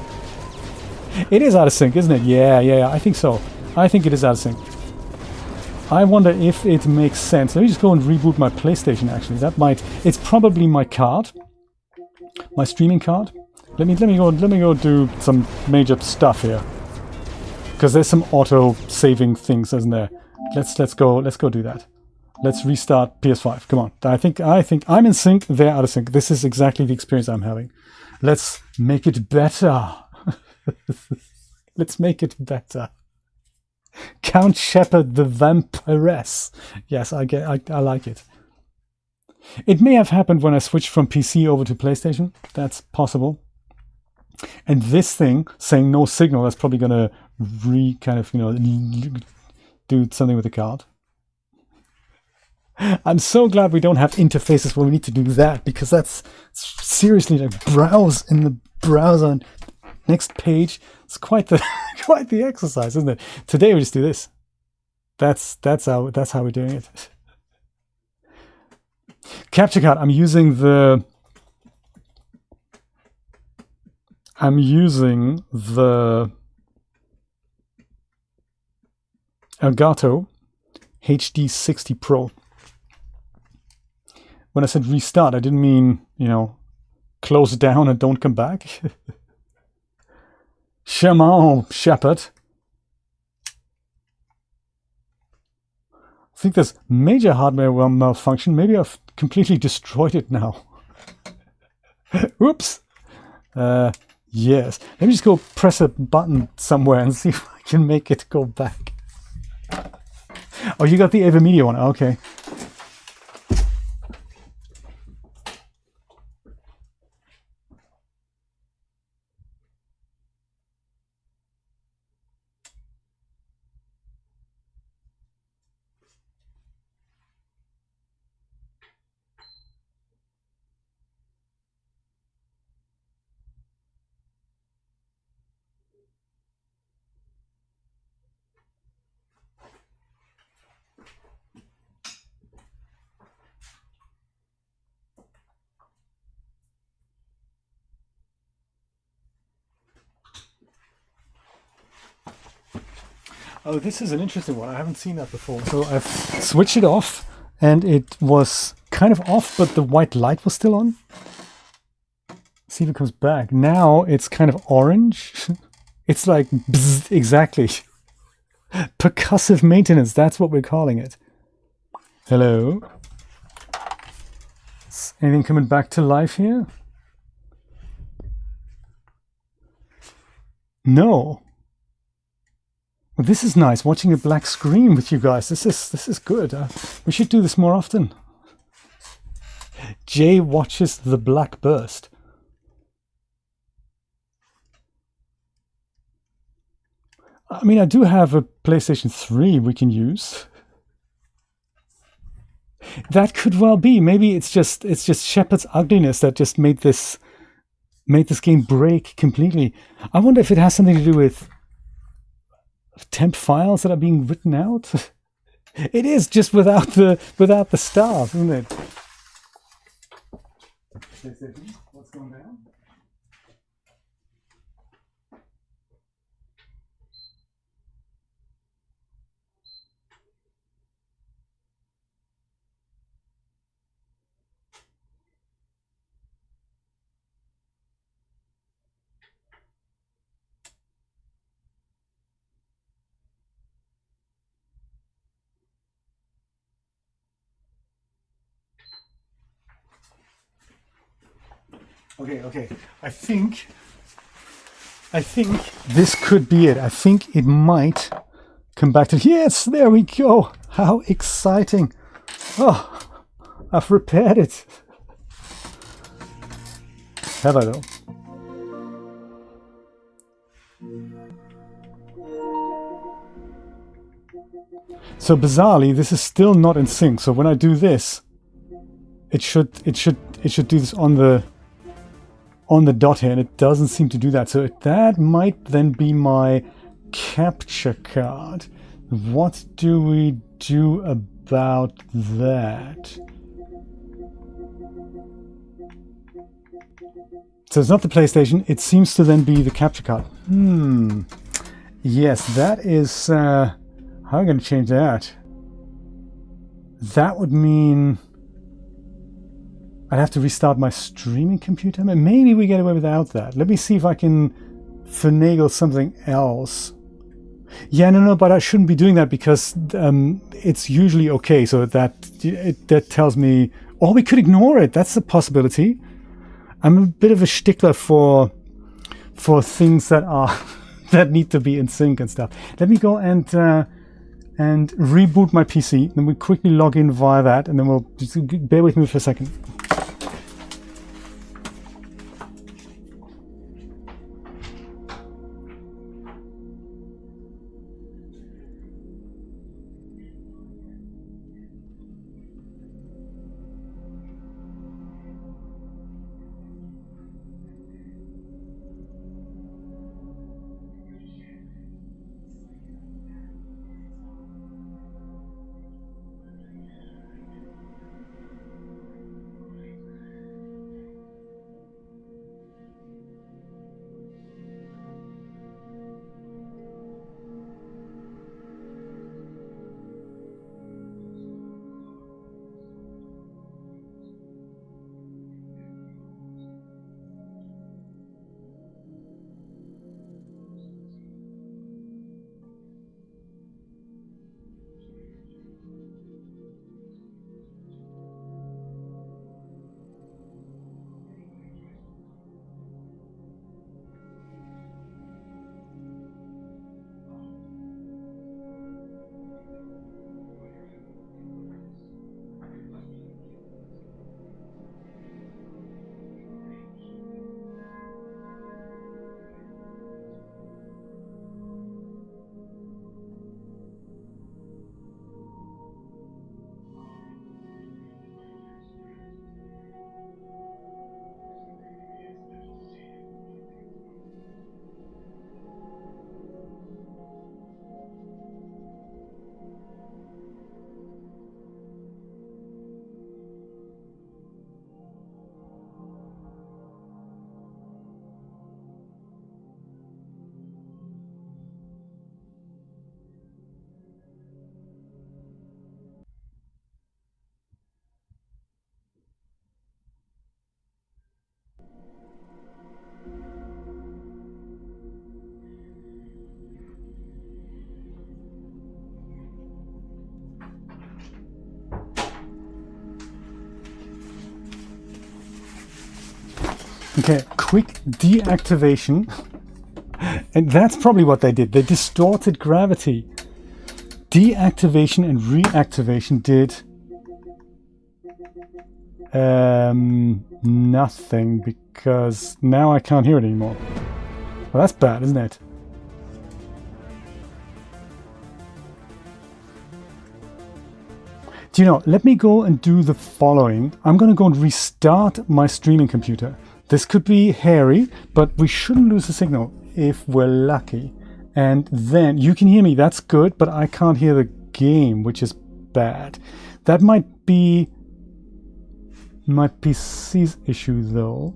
It is out of sync, isn't it? Yeah, I think so. I think it is out of sync. I wonder if it makes sense. Let me just go and reboot my PlayStation, actually. That might... It's probably my card. My streaming card. Let me go do some major stuff here. Because there's some auto-saving things, isn't there? Let's go do that. Let's restart PS5. Come on. I think I'm in sync, they're out of sync. This is exactly the experience I'm having. Let's make it better. Let's make it better. Count Shepard the Vampiress. Yes, I like it. It may have happened when I switched from PC over to PlayStation. That's possible. And this thing saying no signal, that's probably gonna do something with the card. I'm so glad we don't have interfaces where we need to do that, because that's seriously like browse in the browser. Next page. It's quite the quite the exercise, isn't it? Today we just do this. That's how we're doing it. Capture card. I'm using the Elgato HD60 Pro. When I said restart, I didn't mean, close it down and don't come back. Shepard. I think there's major hardware malfunction. Maybe I've completely destroyed it now. Oops. Yes. Let me just go press a button somewhere and see if I can make it go back. Oh, you got the Ava Media one. Okay. Oh, this is an interesting one. I haven't seen that before. So I've switched it off, and it was kind of off, but the white light was still on. See if it comes back. Now it's kind of orange. It's like, bzz, exactly. Percussive maintenance, that's what we're calling it. Hello? Is anything coming back to life here? No. Well, this is nice, watching a black screen with you guys. This is good. We should do this more often. Jay watches the black burst. I mean, I do have a PlayStation 3 we can use. That could well be. Maybe it's just Shepard's ugliness that just made this game break completely. I wonder if it has something to do with temp files that are being written out. It is just without the stars, isn't it? What's going down? Okay. I think this could be it. I think it might come back to... Yes, there we go. How exciting. Oh, I've repaired it. Have I though? So bizarrely, this is still not in sync. So when I do this, it should do this on the dot here, and it doesn't seem to do that. So that might then be my capture card. What do we do about about that. So it's not the PlayStation, it seems to then be the capture card. Yes, that is... how am I going to change that? That would mean... I'd have to restart my streaming computer. Maybe we get away without that. Let me see if I can finagle something else. Yeah, no, but I shouldn't be doing that because it's usually okay. So that tells me... Or we could ignore it. That's a possibility. I'm a bit of a stickler for things that are that need to be in sync and stuff. Let me go and reboot my PC. Then we quickly log in via that, and then we'll just bear with me for a second. Okay, quick deactivation. And that's probably what they did. They distorted gravity. Deactivation and reactivation did nothing, because now I can't hear it anymore. Well, that's bad, isn't it? Do you know, let me go and do the following. I'm going to go and restart my streaming computer. This could be hairy, but we shouldn't lose the signal if we're lucky. And then you can hear me, that's good, but I can't hear the game, which is bad. That might be my PC's issue though.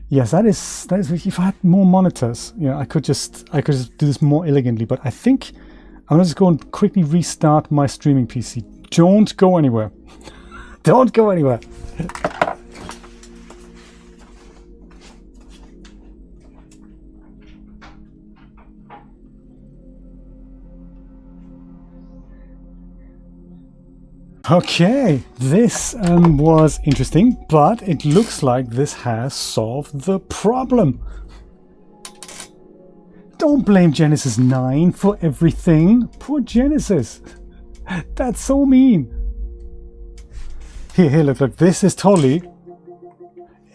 Yes, that is if I had more monitors, you know, I could just do this more elegantly, but I think I'm gonna just go and quickly restart my streaming PC. Don't go anywhere. Don't go anywhere. Okay, this was interesting, but it looks like this has solved the problem. Don't blame Genesis 9 for everything. Poor Genesis. That's so mean. Here, look. This is totally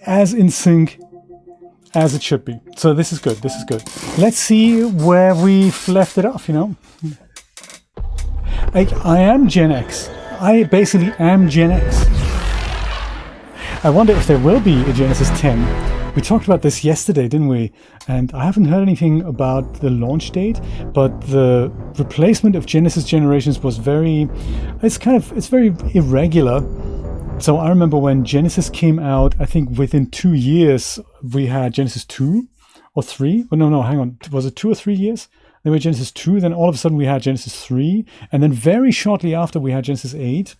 as in sync as it should be. So this is good. Let's see where we've left it off, you know. I am Gen X. I basically am Gen X. I wonder if there will be a Genesis 10. We talked about this yesterday, didn't we? And I haven't heard anything about the launch date, but the replacement of Genesis generations was it's very irregular. So I remember when Genesis came out, I think within 2 years we had Genesis 2 or 3. Oh, no, hang on. Was it 2 or 3 years? Then we had Genesis 2, then all of a sudden we had Genesis 3, and then very shortly after we had Genesis 8.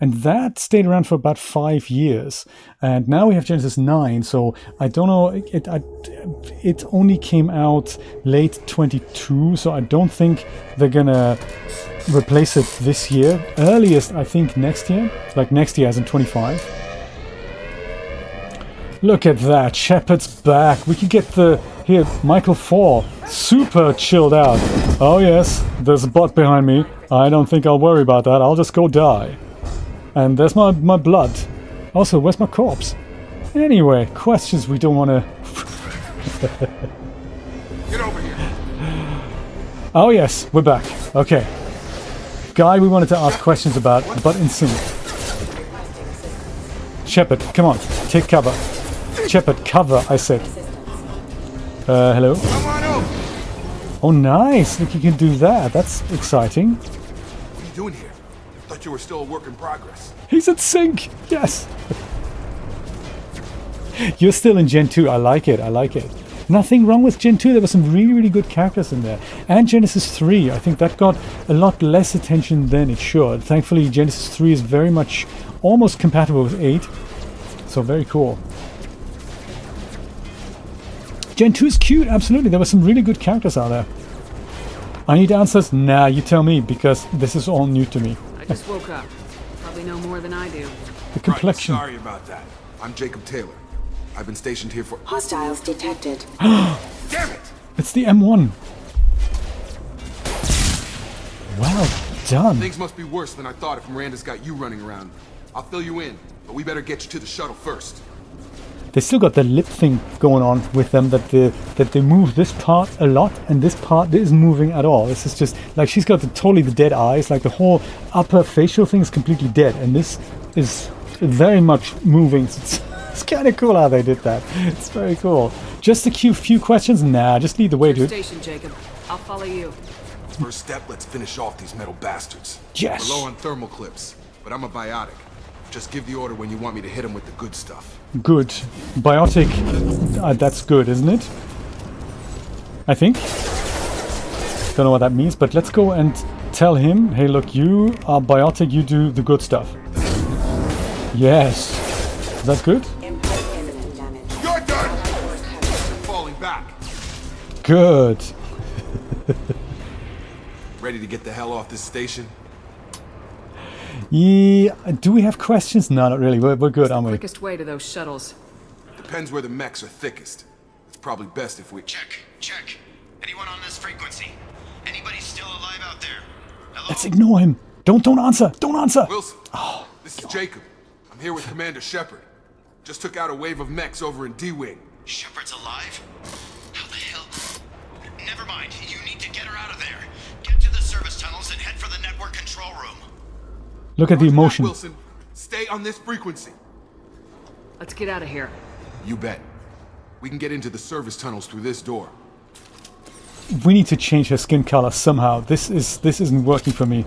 And that stayed around for about 5 years. And now we have Genesis 9, so I don't know, it only came out late 22, so I don't think they're gonna replace it this year. Earliest, I think, next year. Like next year as in 25. Look at that, Shepard's back. We could get here, Michael 4, super chilled out. Oh yes, there's a bot behind me. I don't think I'll worry about that, I'll just go die. And there's my blood. Also, where's my corpse? Anyway, questions we don't want to... Get over here. Oh yes, we're back. Okay. Guy we wanted to ask questions about, but in sync. Shepard, come on, take cover. Shepard, cover, I said. Hello? Come on over. Oh nice, look, you can do that. That's exciting. What are you doing here? Thought you were still a work in progress. He's in sync! Yes! You're still in Gen 2. I like it. Nothing wrong with Gen 2. There were some really, really good characters in there. And Genesis 3. I think that got a lot less attention than it should. Thankfully, Genesis 3 is very much almost compatible with 8. So very cool. Gen 2 is cute. Absolutely. There were some really good characters out there. I need answers? Nah, you tell me, because this is all new to me. I just woke up. Probably know more than I do. The complexion. Right, sorry about that. I'm Jacob Taylor. I've been stationed here for... Hostiles detected. Damn it! It's the M1. Well done. Things must be worse than I thought if Miranda's got you running around. I'll fill you in, but we better get you to the shuttle first. They still got the lip thing going on with them, that they move this part a lot and this part isn't moving at all. This is just like she's got totally the dead eyes, like the whole upper facial thing is completely dead, and this is very much moving. It's kind of cool how they did that. It's very cool. Just a few questions? Nah, just lead the way, dude. Station, Jacob. I'll follow you. First step, let's finish off these metal bastards. Yes. We're low on thermal clips, but I'm a biotic. Just give the order when you want me to hit them with the good stuff. Good. Biotic, that's good, isn't it? I think. Don't know what that means, but let's go and tell him, hey look, you are biotic, you do the good stuff. Yes. Is that good? You're done! They're falling back. Good. Ready to get the hell off this station? Yeah, do we have questions? No, not really. We're good, aren't we? Quickest way to those shuttles. Depends where the mechs are thickest. It's probably best if we... Check. Anyone on this frequency? Anybody still alive out there? Hello? Let's ignore him. Don't answer. Don't answer. Wilson, this is Jacob. I'm here with Commander Shepard. Just took out a wave of mechs over in D-Wing. Shepard's alive? How the hell? Never mind. You need to get her out of there. Get to the service tunnels and head for the network control room. Look at the emotion. Wilson, stay on this frequency. Let's get out of here. You bet. We can get into the service tunnels through this door. We need to change her skin color somehow. This isn't working for me.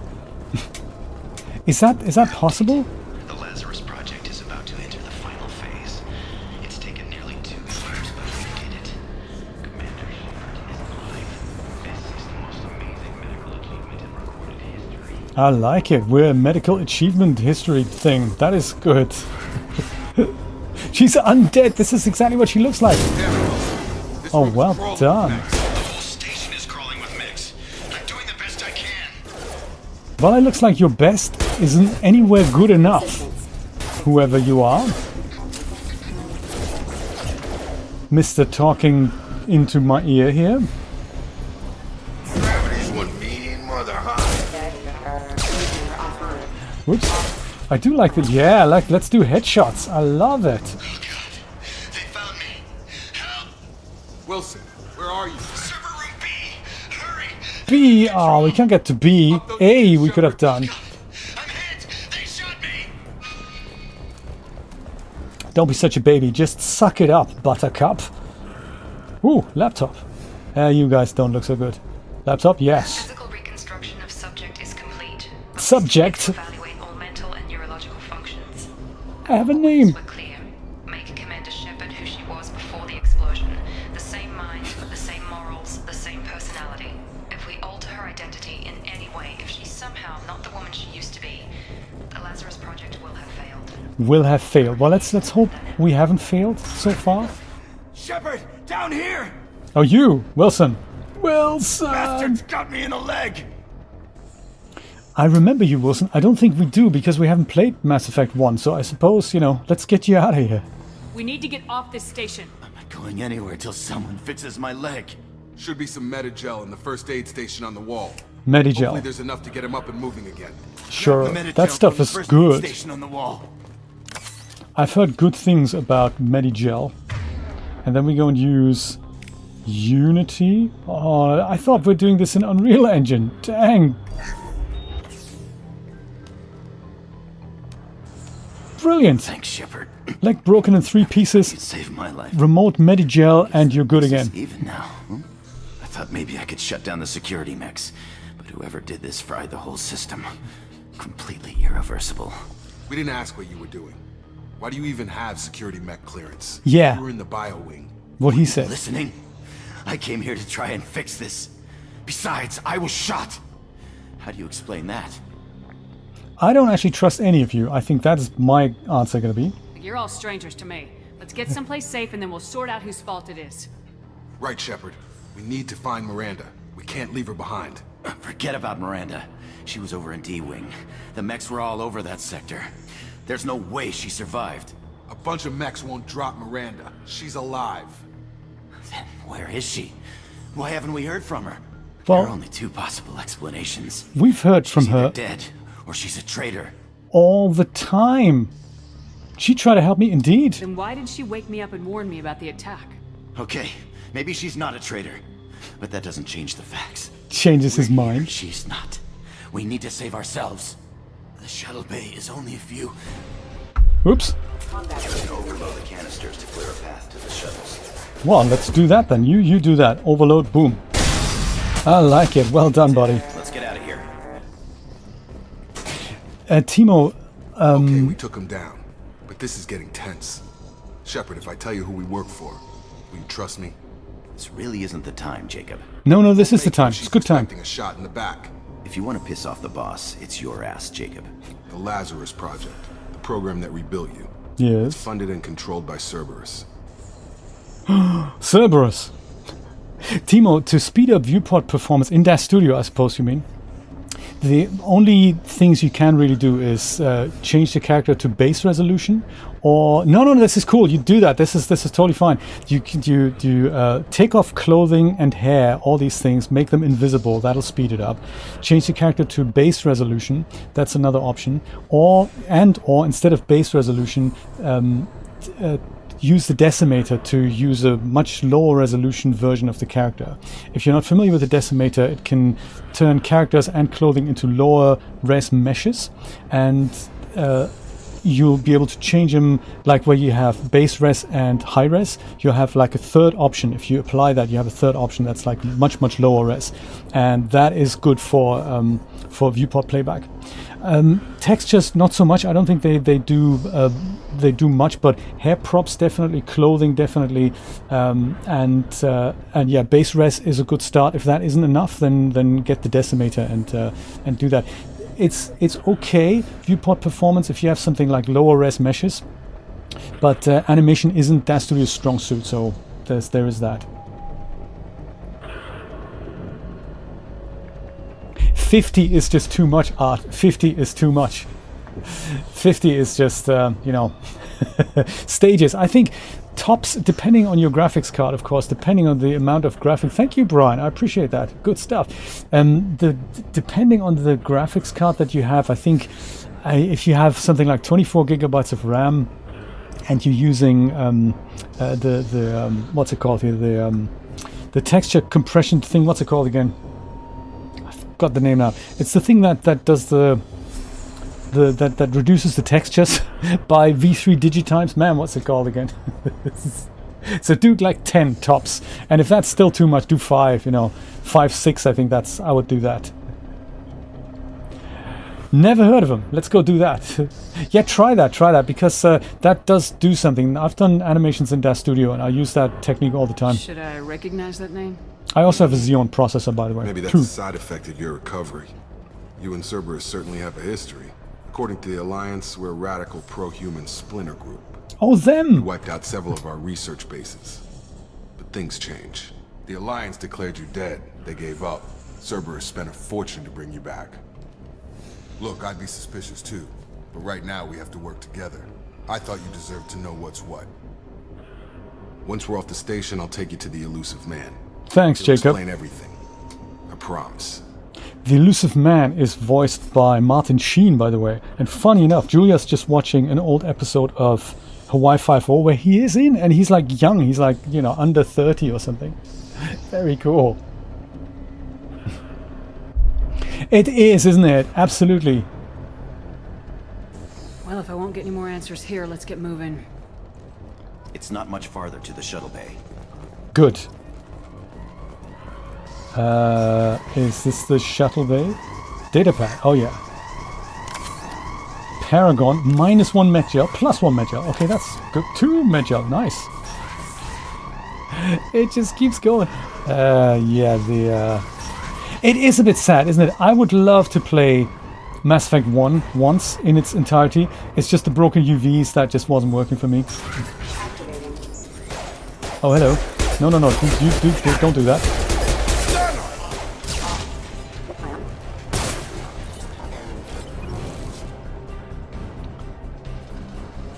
Is that possible? The Lazarus project is about to enter the final phase. It's taken nearly 2 years, but we did it. Commander Shepard is alive. This is the most amazing medical achievement in recorded history. I like it. We're a medical achievement history thing. That is good. She's undead. This is exactly what she looks like. Oh, well done. The whole station is crawling with mechs. I'm doing the best I can. Well, it looks like your best isn't anywhere good enough. Whoever you are. Mr. Talking into my ear here. Gravity's one mean mother, huh? Whoops. I do like that. Yeah, let's do headshots. I love it. Oh God, they found me. Help! Wilson, where are you? Server room B. Hurry! B. Oh, we can't get to B. A we could have done. I'm hit. They shot me. Don't be such a baby. Just suck it up, buttercup. Ooh, laptop. You guys don't look so good. Laptop, yes. Physical reconstruction of subject is complete. Subject. Evaluate all mental and neurological functions. I have a name. We're clear. Make Commander Shepard who she was before the explosion. The same mind, the same morals, the same personality. If we alter her identity in any way, if she's somehow not the woman she used to be, the Lazarus Project will have failed. Will have failed. Well, let's hope we haven't failed so far. Shepard, down here! Oh, you, Wilson. Wilson! Bastards got me in the leg! I remember you, Wilson. I don't think we do because we haven't played Mass Effect 1, so I suppose, you know, let's get you out of here. We need to get off this station. I'm not going anywhere till someone fixes my leg. Should be some Medigel in the first aid station on the wall. Medigel. Hopefully there's enough to get him up and moving again. Sure, The Medigel that stuff from the is first good. Station on the wall. I've heard good things about Medigel. And then we go and use Unity. Oh, I thought we're doing this in Unreal Engine. Dang. Brilliant. Thanks, Shepard. Leg broken in 3 You pieces. saved my life. Remote Medigel and you're good again. Even now. I thought maybe I could shut down the security mechs, but whoever did this fried the whole system. Completely irreversible. We didn't ask what you were doing. Why do you even have security mech clearance? Yeah. You were in the bio wing. What he said. Listening? I came here to try and fix this. Besides, I was shot. How do you explain that? I don't actually trust any of you. I think that's my answer going to be. You're all strangers to me. Let's get someplace safe and then we'll sort out whose fault it is. Right, Shepard. We need to find Miranda. We can't leave her behind. Forget about Miranda. She was over in D-Wing. The mechs were all over that sector. There's no way she survived. A bunch of mechs won't drop Miranda. She's alive. Then where is she? Why haven't we heard from her? Well, there are only 2 possible explanations. We've heard from She's either her dead, or she's a traitor. all the time. She tried to help me, indeed. Then why did she wake me up and warn me about the attack? Okay, maybe she's not a traitor, but that doesn't change the facts. Changes his mind. She's not. We need to save ourselves. The shuttle bay is only a few. Oops. You can overload the canisters to clear a path to the shuttles. Well, let's do that then. You do that. Overload, boom. I like it. Well done, buddy. Let's get out of here. Timo, Okay, we took him down, but this is getting tense. Shepard, if I tell you who we work for, will you trust me? This really isn't the time, Jacob. No, this is the Make time. she's It's good time. expecting a shot in the back. If you want to piss off the boss, it's your ass, Jacob. The Lazarus Project, the program that rebuilt you. Yes. Funded and controlled by Cerberus. Cerberus. Timo, to speed up viewport performance in that studio, I suppose you mean, the only things you can really do is change the character to base resolution, or no, this is cool. You do that. This is totally fine. You take off clothing and hair, all these things, make them invisible. That'll speed it up. Change the character to base resolution. That's another option. Or instead of base resolution, use the decimator to use a much lower resolution version of the character. If you're not familiar with the decimator, it can turn characters and clothing into lower res meshes, and you'll be able to change them, like where you have base res and high res, you'll have like a third option. If you apply that, you have a third option that's like much lower res, and that is good for viewport playback. Textures not so much. I don't think they do much, but hair props definitely, clothing definitely, and yeah, base res is a good start. If that isn't enough, then get the decimator and do that. It's okay viewport performance if you have something like lower res meshes, but animation isn't that studio's strong suit, so there is that. 50 is just too much, Art. 50 is too much. 50 is just, stages. I think tops, depending on your graphics card, of course, depending on the amount of graphics. Thank you, Brian. I appreciate that. Good stuff. Depending on the graphics card that you have, I think if you have something like 24 gigabytes of RAM and you're using what's it called here? The texture compression thing. What's it called again? Got the name now. It's the thing that does the that reduces the textures by V3 digitimes. Man, what's it called again? So do like 10 tops, and if that's still too much, do 5. 5, 6. I think I would do that. Never heard of them. Let's go do that. Yeah, try that because that does do something. I've done animations in Dash Studio, and I use that technique all the time. Should I recognize that name? I also have a Xeon processor, by the way. Maybe that's a side effect of your recovery. You and Cerberus certainly have a history. According to the Alliance, we're a radical pro-human splinter group. Oh, them! You wiped out several of our research bases. But things change. The Alliance declared you dead. They gave up. Cerberus spent a fortune to bring you back. Look, I'd be suspicious too. But right now we have to work together. I thought you deserved to know what's what. Once we're off the station, I'll take you to the Elusive Man. Thanks, He'll Jacob. explain everything. I promise. The Elusive Man is voiced by Martin Sheen, by the way. And funny enough, Julia's just watching an old episode of Hawaii Five-0 where he is in, and he's like young. He's like, under 30 or something. Very cool. It is, isn't it? Absolutely. Well, if I won't get any more answers here, let's get moving. It's not much farther to the shuttle bay. Good. Is this the shuttle bay? Datapad. Oh, yeah. Paragon, -1 Medgel, +1 Medgel. Okay, that's good. 2 Medgel. Nice. It just keeps going. Yeah, it is a bit sad, isn't it? I would love to play Mass Effect 1 once in its entirety. It's just the broken UVs that just wasn't working for me. Oh, hello. No. Don't do that.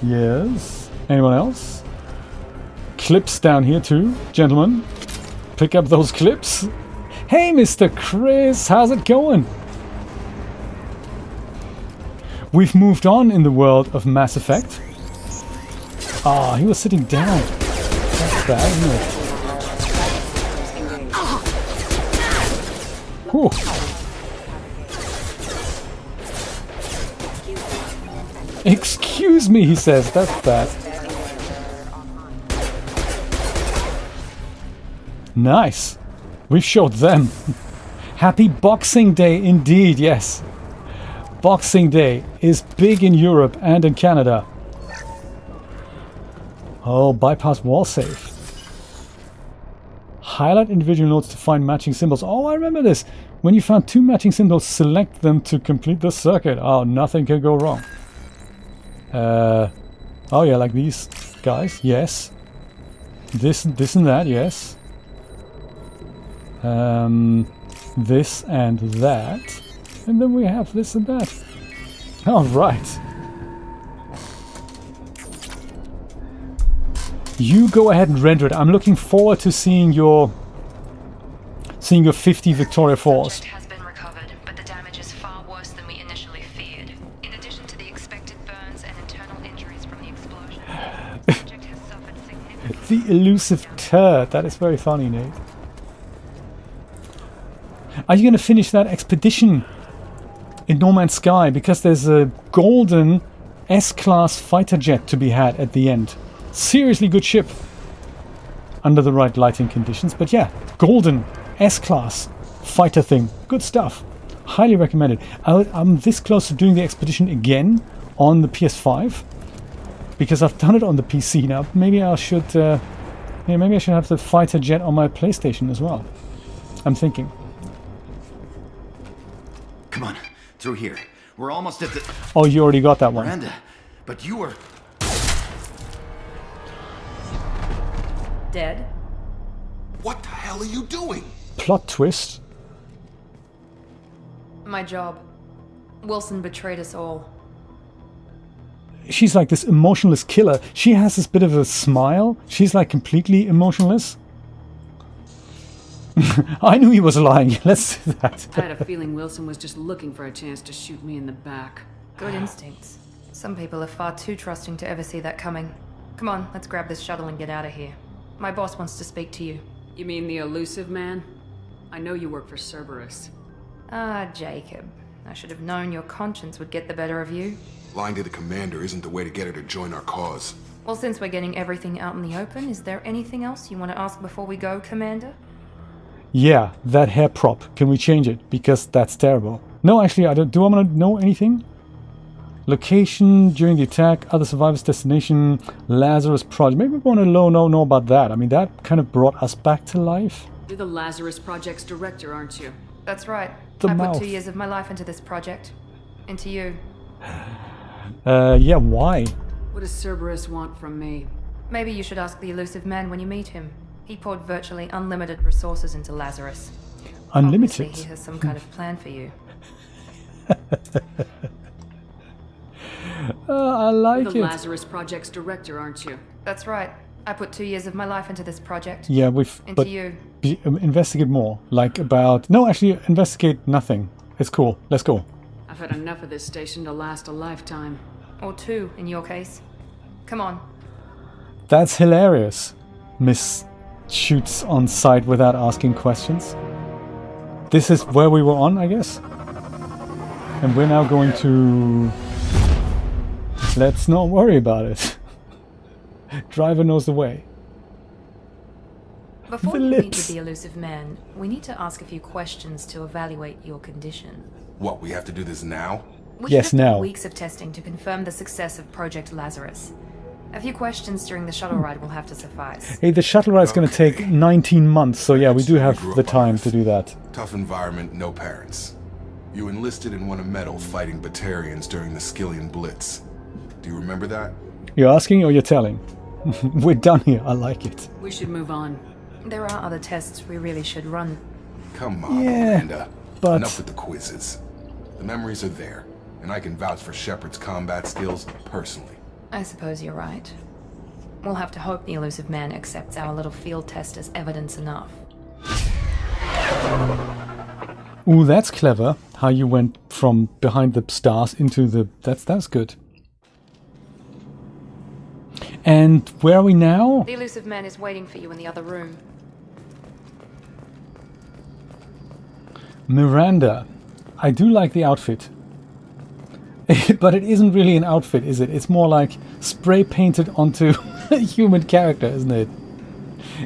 Yes. Anyone else? Clips down here too, gentlemen. Pick up those clips. Hey, Mr. Chris, how's it going? We've moved on in the world of Mass Effect. Ah, he was sitting down. That's bad, isn't it? Whew. Excuse me, he says. That's bad. Nice. We've showed them. Happy Boxing Day indeed, yes. Boxing Day is big in Europe and in Canada. Oh, bypass wall safe. Highlight individual nodes to find matching symbols. Oh, I remember this. When you found 2 matching symbols, select them to complete the circuit. Oh, nothing can go wrong. Oh yeah, like these guys. Yes. This and that, yes. This and that. And then we have this and that. All right. You go ahead and render it. I'm looking forward to seeing your 50 Victoria Falls. Subject has been recovered, but the damage is far worse than we initially feared. In addition to the expected burns and internal injuries from the explosion, the subject has suffered significant... The elusive turd. That is very funny, Nate. Are you going to finish that expedition in No Man's Sky? Because there's a golden S-class fighter jet to be had at the end. Seriously good ship. Under the right lighting conditions. But yeah, golden S-class fighter thing. Good stuff. Highly recommended. I'm this close to doing the expedition again on the PS5. Because I've done it on the PC now. Maybe I should have the fighter jet on my PlayStation as well. I'm thinking. Come on, through here. We're almost at the... Oh, you already got that one. Miranda, but you were... Dead? What the hell are you doing? Plot twist. My job. Wilson betrayed us all. She's like this emotionless killer. She has this bit of a smile. She's like completely emotionless. I knew he was lying. Let's do that. I had a feeling Wilson was just looking for a chance to shoot me in the back. Good instincts. Some people are far too trusting to ever see that coming. Come on, let's grab this shuttle and get out of here. My boss wants to speak to you. You mean the elusive man? I know you work for Cerberus. Ah, Jacob. I should have known your conscience would get the better of you. Lying to the commander isn't the way to get her to join our cause. Well, since we're getting everything out in the open, is there anything else you want to ask before we go, Commander? Yeah, that hair prop. Can we change it? Because that's terrible. No, actually, I don't. Do I want to know anything? Location during the attack, other survivors' destination, Lazarus Project. Maybe we want to know about that. I mean, that kind of brought us back to life. You're the Lazarus Project's director, aren't you? That's right. The I mouth. put 2 years of my life into this project. Into you. Yeah, why? What does Cerberus want from me? Maybe you should ask the elusive man when you meet him. He poured virtually unlimited resources into Lazarus. Unlimited? Obviously, he has some kind of plan for you. I like You're the it. Lazarus Project's director, aren't you? That's right. I put 2 years of my life into this project. Yeah, we've... Into but you. Investigate more. Like about... No, actually, investigate nothing. It's cool. Let's go. I've had enough of this station to last a lifetime. Or 2, in your case. Come on. That's hilarious. Miss shoots on sight without asking questions. This is where we were on, I guess. And we're now going to... Let's not worry about it. Driver knows the way. Before The you meet lips. with the elusive man, we need to ask a few questions to evaluate your condition. What, we have to do this now? We Yes, should have done now. weeks of testing to confirm the success of Project Lazarus. A few questions during the shuttle ride will have to suffice. Hey, the shuttle ride's going to take 19 months, so yeah, we do have Grew the up on time this. to do that. Tough environment, no parents. You enlisted and won a medal fighting Batarians during the Skillian Blitz. Do you remember that? You're asking or you're telling? We're done here. I like it. We should move on. There are other tests we really should run. Come on, Yeah, Amanda. but- Enough with the quizzes. The memories are there, and I can vouch for Shepard's combat skills personally. I suppose you're right. We'll have to hope the elusive man accepts our little field test as evidence enough. Ooh, that's clever. How you went from behind the stars into the... That's good. And where are we now? The elusive man is waiting for you in the other room. Miranda. I do like the outfit. But it isn't really an outfit, is it? It's more like spray painted onto a human character, isn't it?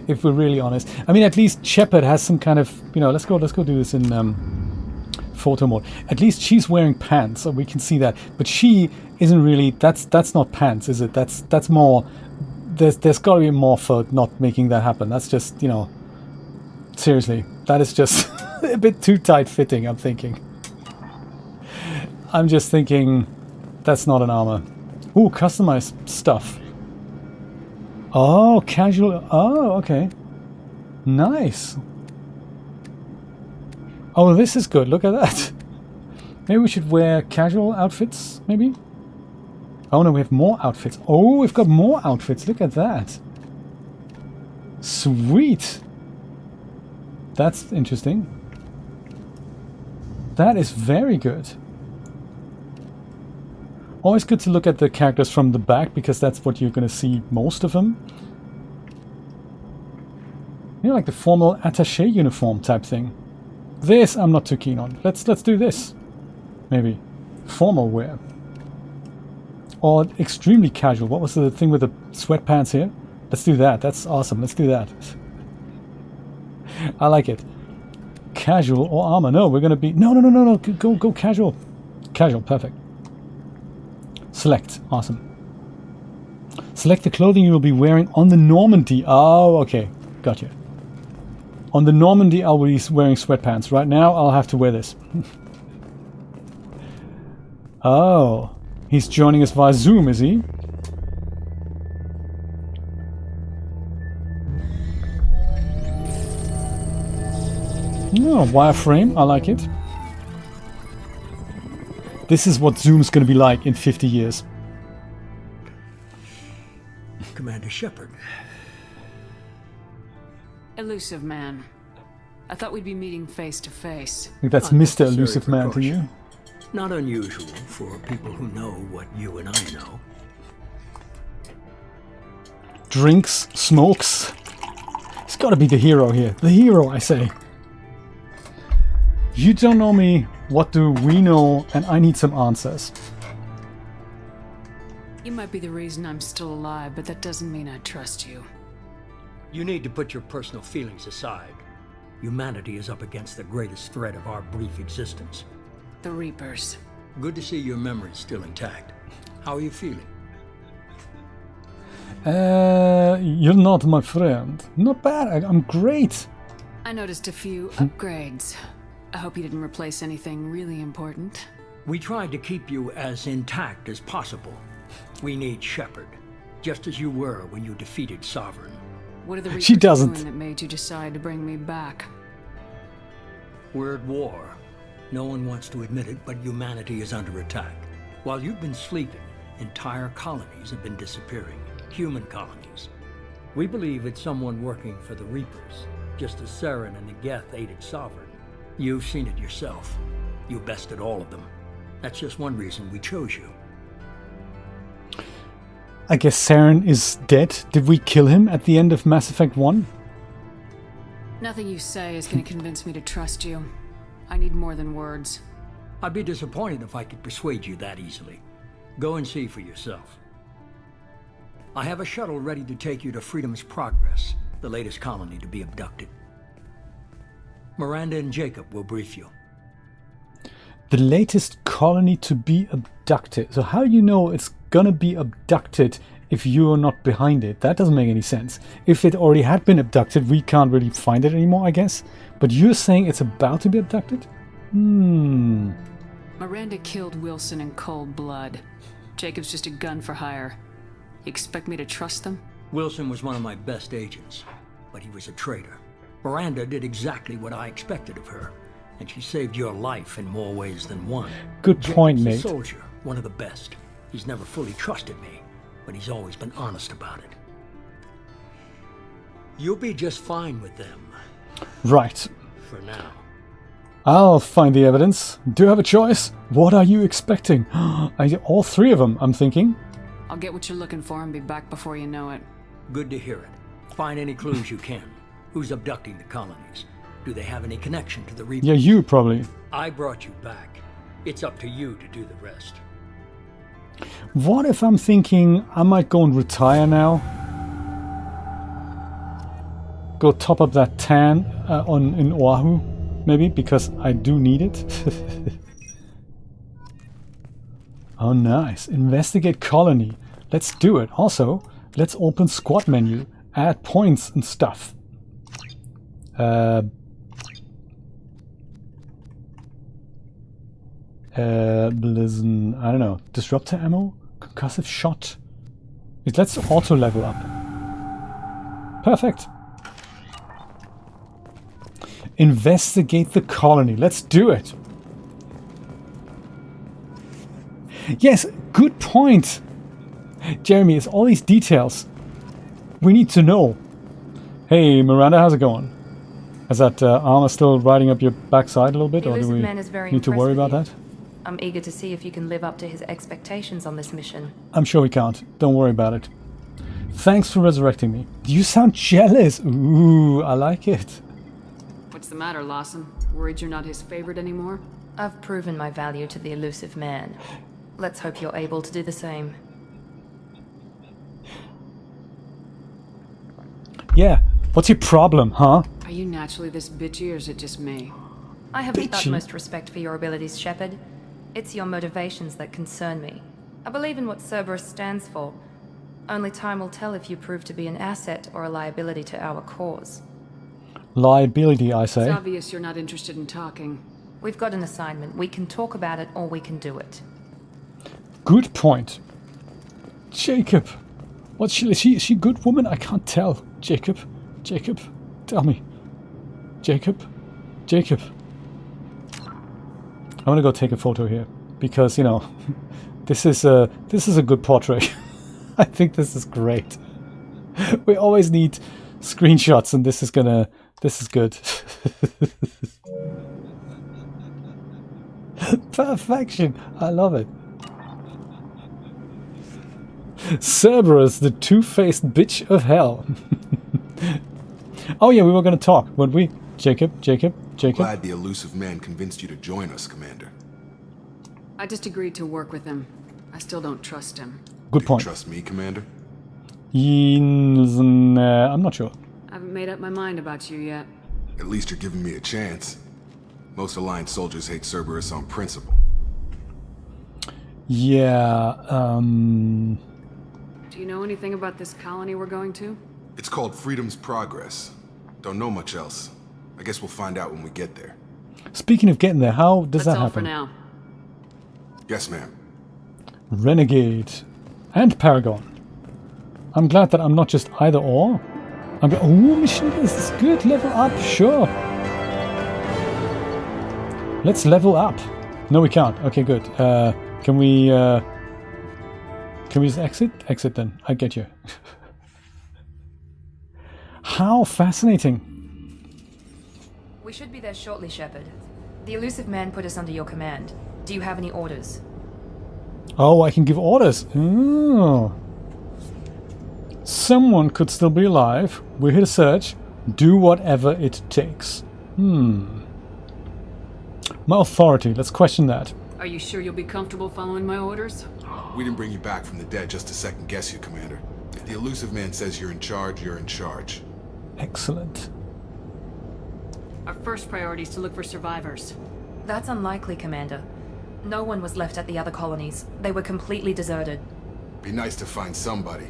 If we're really honest. I mean, at least Shepard has some kind of... You know, let's go do this in photo mode. At least she's wearing pants, so we can see that. But she isn't really... That's not pants, is it? That's more... There's got to be more for not making that happen. That's just, you know... Seriously. That is just a bit too tight-fitting, I'm thinking. I'm just thinking... That's not an armor. Ooh, customized stuff. Oh, casual... Oh, okay. Nice. Oh, this is good. Look at that. Maybe we should wear casual outfits, maybe? Oh no, we have more outfits. Oh, we've got more outfits. Look at that. Sweet. That's interesting. That is very good. Always good to look at the characters from the back, because that's what you're going to see most of them. You know, like the formal attaché uniform type thing. This I'm not too keen on. Let's do this. Maybe. Formal wear. Or extremely casual. What was the thing with the sweatpants here? Let's do that. That's awesome. Let's do that. I like it. Casual or armor. No, we're going to be... No. Go casual. Casual. Perfect. Select. Awesome. Select the clothing you will be wearing on the Normandy. Oh, okay. Gotcha. On the Normandy, I'll be wearing sweatpants. Right now, I'll have to wear this. Oh. He's joining us via Zoom, is he? No, wireframe. I like it. This is what Zoom's going to be like in 50 years. Commander Shepard. Elusive man. I thought we'd be meeting face to face. I think that's Mr. Elusive Man to you. Not unusual for people who know what you and I know. Drinks, smokes. He's got to be the hero here. The hero, I say. You don't know me What do we know? And I need some answers. You might be the reason I'm still alive, but that doesn't mean I trust you. You need to put your personal feelings aside. Humanity is up against the greatest threat of our brief existence. The Reapers. Good to see your memory's still intact. How are you feeling? You're not my friend. Not bad. I'm great. I noticed a few upgrades. I hope you didn't replace anything really important. We tried to keep you as intact as possible. We need Shepard, just as you were when you defeated Sovereign. What are the Reapers She doesn't. doing that made you decide to bring me back? We're at war. No one wants to admit it, but humanity is under attack. While you've been sleeping, entire colonies have been disappearing. Human colonies. We believe it's someone working for the Reapers, just as Saren and the Geth aided Sovereign. You've seen it yourself. You bested all of them. That's just one reason we chose you. I guess Saren is dead. Did we kill him at the end of Mass Effect 1? Nothing you say is going to convince me to trust you. I need more than words. I'd be disappointed if I could persuade you that easily. Go and see for yourself. I have a shuttle ready to take you to Freedom's Progress, the latest colony to be abducted. Miranda and Jacob will brief you. The latest colony to be abducted. So how do you know it's gonna be abducted if you're not behind it? That doesn't make any sense. If it already had been abducted, we can't really find it anymore, I guess. But you're saying it's about to be abducted? Miranda killed Wilson in cold blood. Jacob's just a gun for hire. You expect me to trust them? Wilson was one of my best agents, but he was a traitor. Miranda did exactly what I expected of her, and she saved your life in more ways than one. Good point, mate. Jacob's a soldier, one of the best. He's never fully trusted me, but he's always been honest about it. You'll be just fine with them. Right. For now. I'll find the evidence. Do you have a choice? What are you expecting? All three of them, I'm thinking. I'll get what you're looking for and be back before you know it. Good to hear it. Find any clues you can. Who's abducting the colonies? Do they have any connection to the Reapers? Yeah, you probably. I brought you back. It's up to you to do the rest. What if I'm thinking I might go and retire now? Go top up that tan in Oahu, maybe, because I do need it. Oh, nice. Investigate colony. Let's do it. Also, let's open squad menu. Add points and stuff. Blizzard, I don't know. Disruptor ammo? Concussive shot? Let's auto level up. Perfect. Investigate the colony. Let's do it. Yes, good point. Jeremy, it's all these details. We need to know. Hey, Miranda, how's it going? Is that armor still riding up your backside a little bit, or do we need to worry about that? I'm eager to see if you can live up to his expectations on this mission. I'm sure we can't. Don't worry about it. Thanks for resurrecting me. You sound jealous. Ooh, I like it. What's the matter, Lawson? Worried you're not his favorite anymore? I've proven my value to the elusive man. Let's hope you're able to do the same. Yeah, what's your problem, huh? Are you naturally this bitchy, or is it just me? I have the Bitchy. utmost respect for your abilities, Shepard. It's your motivations that concern me. I believe in what Cerberus stands for. Only time will tell if you prove to be an asset or a liability to our cause. Liability, I say. It's obvious you're not interested in talking. We've got an assignment. We can talk about it or we can do it. Good point. Jacob. Is she a good woman? I can't tell. Jacob. Tell me. Jacob. I want to go take a photo here because, you know, this is a good portrait. I think this is great. We always need screenshots, and this is good. Perfection. I love it. Cerberus, the two-faced bitch of hell. Oh yeah, we were gonna talk, weren't we? Jacob. Glad the elusive man convinced you to join us, Commander. I just agreed to work with him. I still don't trust him. Good point. Do you trust me, Commander? I'm not sure. I haven't made up my mind about you yet. At least you're giving me a chance. Most Alliance soldiers hate Cerberus on principle. Yeah, Do you know anything about this colony we're going to? It's called Freedom's Progress. Don't know much else. I guess we'll find out when we get there. Speaking of getting there, how does That's that all happen? for now. Yes, ma'am. Renegade and Paragon. I'm glad that I'm not just either or. Oh, mission is good. Level up, sure. Let's level up. No, we can't. Okay, good. Can we just exit? Exit then. I get you. How fascinating. We should be there shortly, Shepard. The elusive man put us under your command. Do you have any orders? Oh, I can give orders. Oh. Someone could still be alive. We're here to search. Do whatever it takes. My authority. Let's question that. Are you sure you'll be comfortable following my orders? We didn't bring you back from the dead just to second guess you, Commander. If the elusive man says you're in charge, you're in charge. Excellent. Our first priority is to look for survivors. That's unlikely, Commander. No one was left at the other colonies. They were completely deserted. Be nice to find somebody.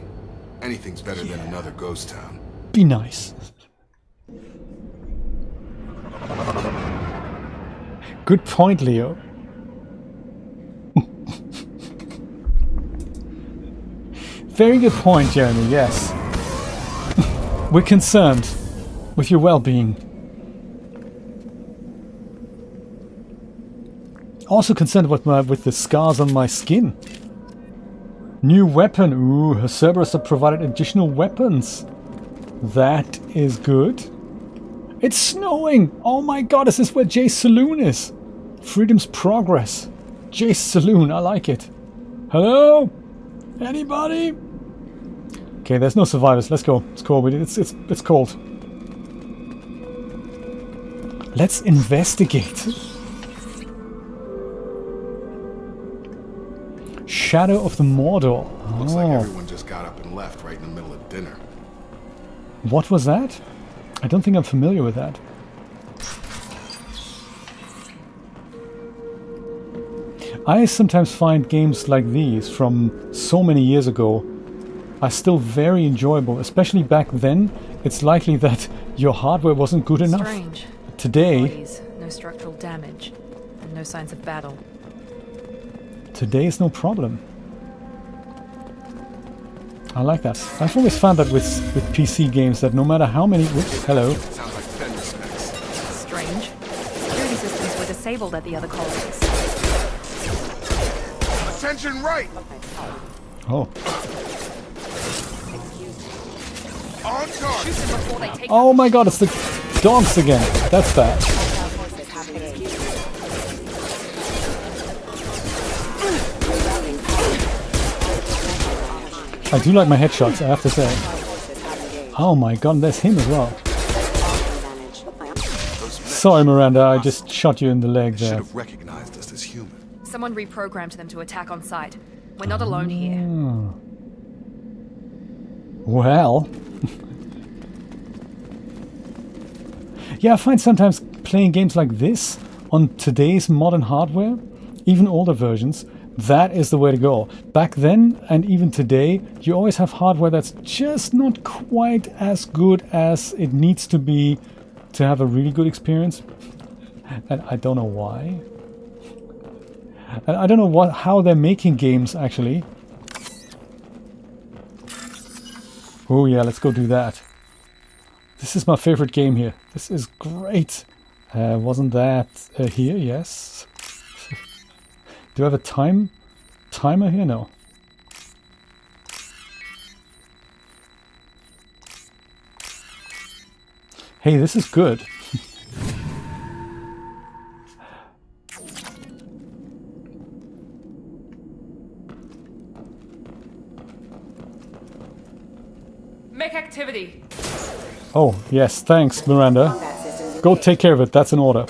Anything's better than another ghost town. Be nice. Good point, Leo. Very good point, Jeremy, yes. We're concerned with your well-being. Also concerned with the scars on my skin. New weapon. Ooh, Cerberus have provided additional weapons. That is good. It's snowing! Oh my god, is this where Jay's Saloon is? Freedom's Progress. Jay's Saloon, I like it. Hello? Anybody? Okay, there's no survivors. Let's go. It's cold. It's cold. Let's investigate. Shadow of the Mordor. Looks like everyone just got up and left right in the middle of dinner. What was that? I don't think I'm familiar with that. I sometimes find games like these from so many years ago are still very enjoyable, especially back then. It's likely that your hardware wasn't good enough. Strange. Today, Bodies, no structural damage, and no signs of battle. Today is no problem. I like that. I've always found that with PC games that no matter how many... Whoops, hello. Sounds like Fender specs. Strange. Security systems were disabled at the other colonies. Attention right! Oh. On target! Oh my god, it's the dogs again. That's bad. I do like my headshots, I have to say. Oh my god, there's him as well. Sorry, Miranda, I just shot you in the leg there. Should have recognized us as human. Someone reprogrammed them to attack on sight. We're not alone here. Well. Yeah, I find sometimes playing games like this on today's modern hardware, even older versions, that is the way to go. Back then, and even today, you always have hardware that's just not quite as good as it needs to be to have a really good experience. And I don't know why. And I don't know how they're making games, actually. Oh yeah, let's go do that. This is my favorite game here. This is great. Wasn't that here? Yes. Do I have a timer here? No. Hey, this is good. Make activity. Oh, yes, thanks, Miranda. Go take care of it. That's an order.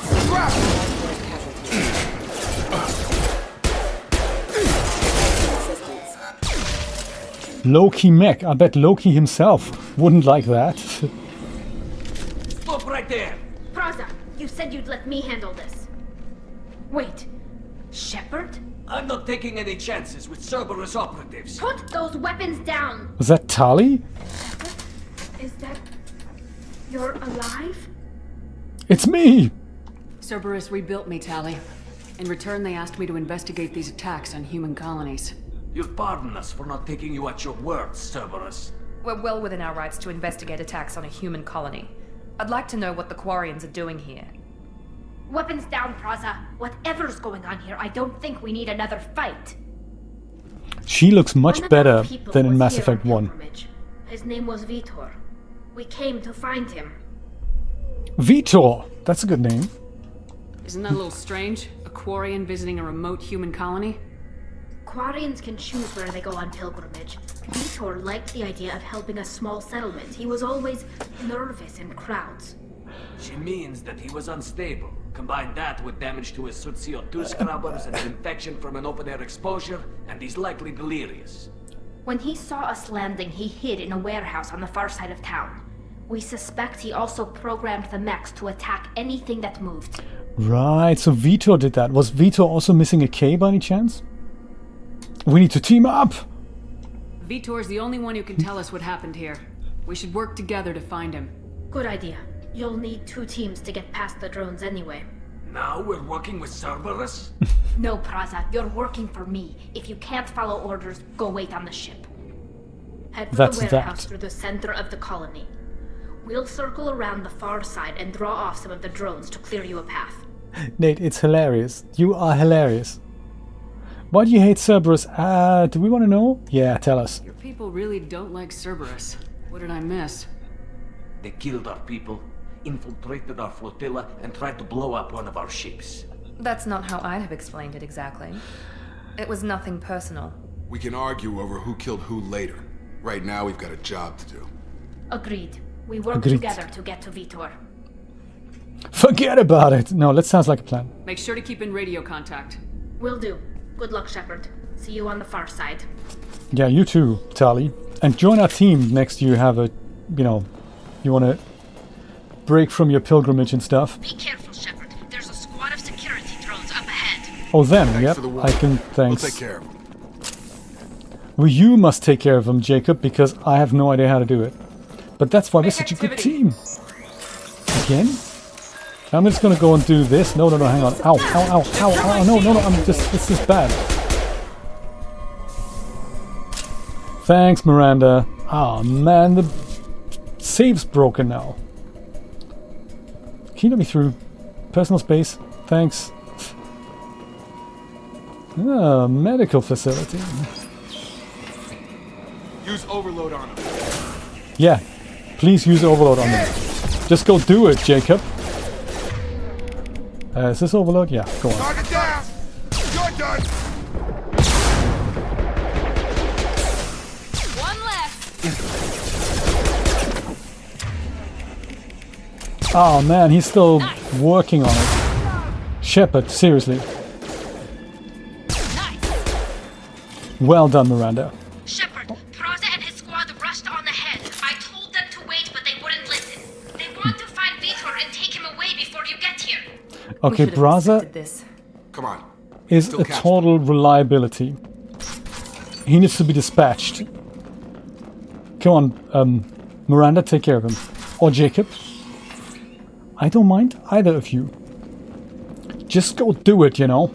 Loki mech. I bet Loki himself wouldn't like that. Stop right there! Praza, you said you'd let me handle this. Wait, Shepard? I'm not taking any chances with Cerberus operatives. Put those weapons down! Was that Tali? Is that... You're alive? It's me! Cerberus rebuilt me, Tali. In return, they asked me to investigate these attacks on human colonies. You'll pardon us for not taking you at your word, Cerberus. We're well within our rights to investigate attacks on a human colony. I'd like to know what the Quarians are doing here. Weapons down, Praza. Whatever's going on here, I don't think we need another fight. She looks much One of better our people than in was Mass here Effect on 1. pilgrimage. His name was Vitor. We came to find him. Vitor! That's a good name. Isn't that a little strange? A Quarian visiting a remote human colony? Quarians can choose where they go on pilgrimage. Vitor liked the idea of helping a small settlement. He was always nervous in crowds. She means that he was unstable. Combine that with damage to his suit CO2 scrubbers and an infection from an open-air exposure, and he's likely delirious. When he saw us landing, he hid in a warehouse on the far side of town. We suspect he also programmed the mechs to attack anything that moved. Right, so Vitor did that. Was Vitor also missing a K by any chance? We need to team up! Vitor's the only one who can tell us what happened here. We should work together to find him. Good idea. You'll need 2 teams to get past the drones anyway. Now we're working with Cerberus? No, Praza, you're working for me. If you can't follow orders, go wait on the ship. Head for That's the warehouse that. through the center of the colony. We'll circle around the far side and draw off some of the drones to clear you a path. Nate, it's hilarious. You are hilarious. Why do you hate Cerberus? Do we want to know? Yeah, tell us. Your people really don't like Cerberus. What did I miss? They killed our people, infiltrated our flotilla, and tried to blow up one of our ships. That's not how I'd have explained it exactly. It was nothing personal. We can argue over who killed who later. Right now, we've got a job to do. Agreed. We work Agreed. together to get to Vitor. Forget about it! No, that sounds like a plan. Make sure to keep in radio contact. Will do. Good luck, Shepard. See you on the far side. Yeah, you too, Tali. And join our team next you have a, you want to break from your pilgrimage and stuff. Be careful, Shepard. There's a squad of security drones up ahead. Oh, them, Thanks yep, for the I can, thanks. We'll take care of them. Well, you must take care of them, Jacob, because I have no idea how to do it. But that's why we're such a good team. Again? I'm just gonna go and do this. No, hang on. Ow, ow, ow, ow, ow. No, this is bad. Thanks, Miranda. Ah, man, the save's broken now. Can you let me through? Personal space. Thanks. Ah, medical facility. Use overload on them. Yeah, please use overload on them. Just go do it, Jacob. Is this overload? Yeah, go on. Target down! You're done! One left. Oh man, he's still working on it. Shepard, seriously. Well done, Miranda. Shepard, Praza and his squad rushed on ahead. I told them to wait, but they wouldn't listen. They want to find Vitor and take him away before you get here. Okay, Braza Come on. is Still a catch total reliability. He needs to be dispatched. Come on, Miranda, take care of him. Or Jacob. I don't mind either of you. Just go do it, you know.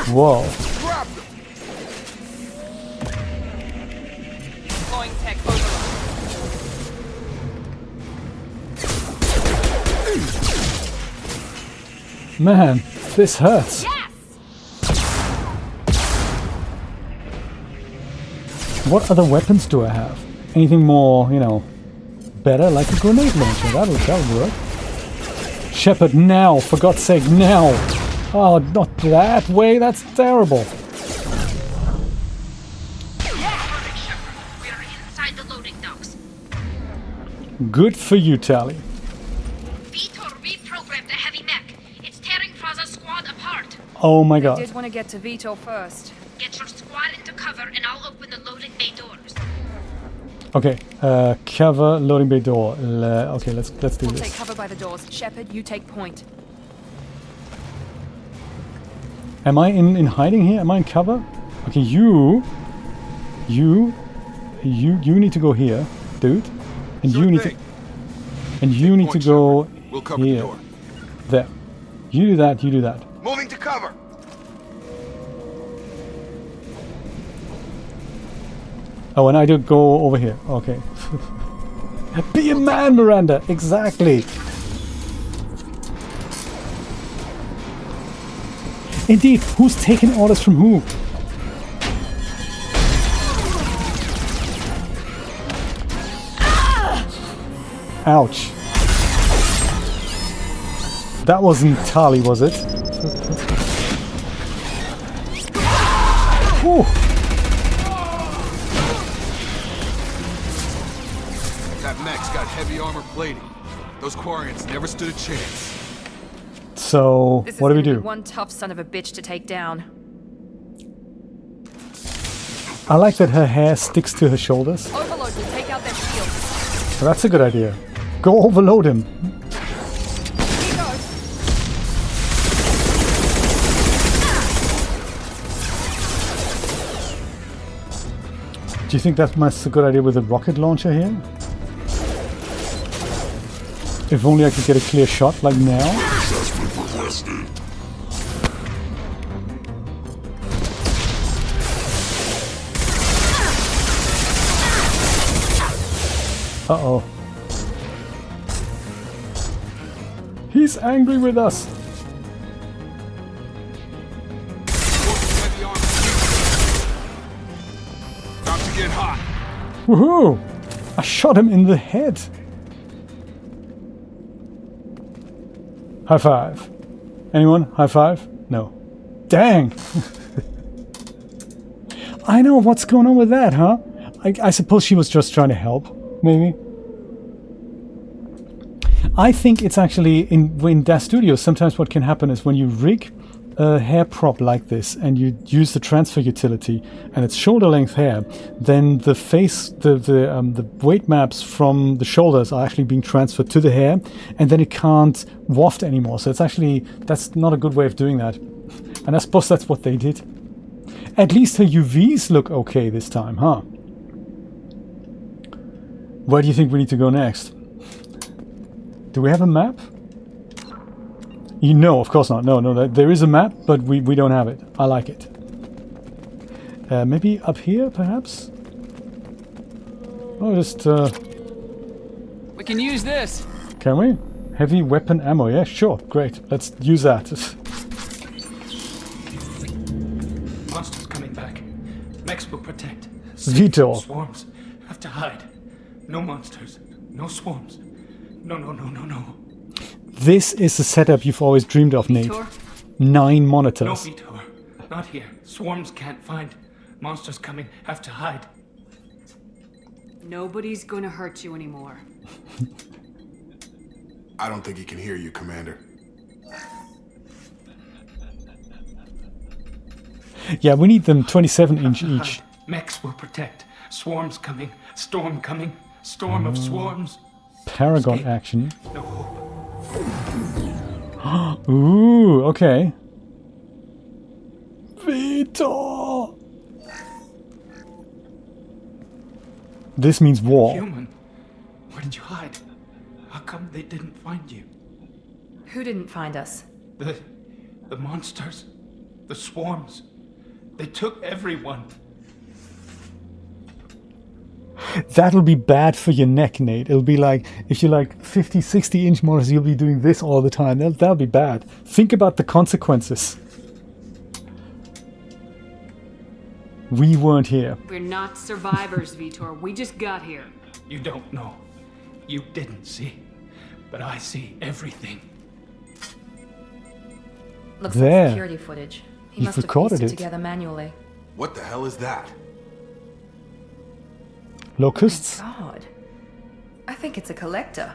Whoa. Grab them. Deploying tech overload. Man, this hurts. Yes! What other weapons do I have? Anything more, better? Like a grenade launcher. That'll work. Shepard, now! For God's sake, now! Oh, not that way. That's terrible. Perfect, Shepard. We are inside the loading docks. Good for you, Tally. Vitor reprogrammed the heavy mech. It's tearing Fraza's squad apart. Oh my god. I did want to get to Vitor first. Get your squad into cover and I'll open the loading bay doors. Okay, cover loading bay door. Okay, let's do We'll this. take cover by the doors. Shepard, you take point. Am I in hiding here? Am I in cover? Okay, you need to go here, dude. And Sure you need thing. to and you need to point, go Shepard. We'll cover the here. door. There. You do that, you do that. Moving to cover. Oh, and I do go over here. Okay. Be a man, Miranda. Exactly. Indeed, who's taking orders from who? Ouch. That wasn't Tali, was it? Whew. That mech's got heavy armor plating. Those Quarians never stood a chance. So, This is what do we gonna do? be one tough son of a bitch to take down. I like that her hair sticks to her shoulders. Overload will take out their shields. That's a good idea. Go overload him. He goes. Do you think that's a good idea with a rocket launcher here? If only I could get a clear shot like now. Uh-oh. He's angry with us. About to get hot. Woohoo! I shot him in the head. High five. Anyone? High five? No. Dang! I know what's going on with that, huh? I suppose she was just trying to help, maybe. I think it's actually in their studios. Sometimes what can happen is when you rig a hair prop like this and you use the transfer utility and it's shoulder length hair, then the face, the weight maps from the shoulders are actually being transferred to the hair, and then it can't waft anymore. So it's actually, that's not a good way of doing that. And I suppose that's what they did. At least her UVs look okay this time, huh? Where do you think we need to go next? Do we have a map? No, of course not. No, there is a map, but we don't have it. I like it. Maybe up here, perhaps? Oh, just... We can use this. Can we? Heavy weapon ammo, yeah, sure, great. Let's use that. Monsters coming back. Mechs will protect. Vitor. Swarms have to hide. No monsters. No swarms. No. This is the setup you've always dreamed of, Nate. Vitor? 9 No, monitors. Vitor. Not here. Swarms can't find. Monsters coming have to hide. Nobody's gonna hurt you anymore. I don't think he can hear you, Commander. Yeah, we need them 27-inch each. Mechs will protect. Swarms coming. Storm coming. Storm of swarms. Paragon Escape. action. No hope. Ooh, okay. Vitor! This means war. Human. Where did you hide? How come they didn't find you? Who didn't find us? The monsters. The swarms. They took everyone. That'll be bad for your neck, Nate. It'll be like, if you're like 50, 60-inch monitors, you'll be doing this all the time. That'll be bad. Think about the consequences. We weren't here. We're not survivors, Vitor. We just got here. You don't know. You didn't see. But I see everything. Looks There. like security footage. He You've must have recorded pieced it it. together manually. What the hell is that? Locusts? God. I thought think it's a collector.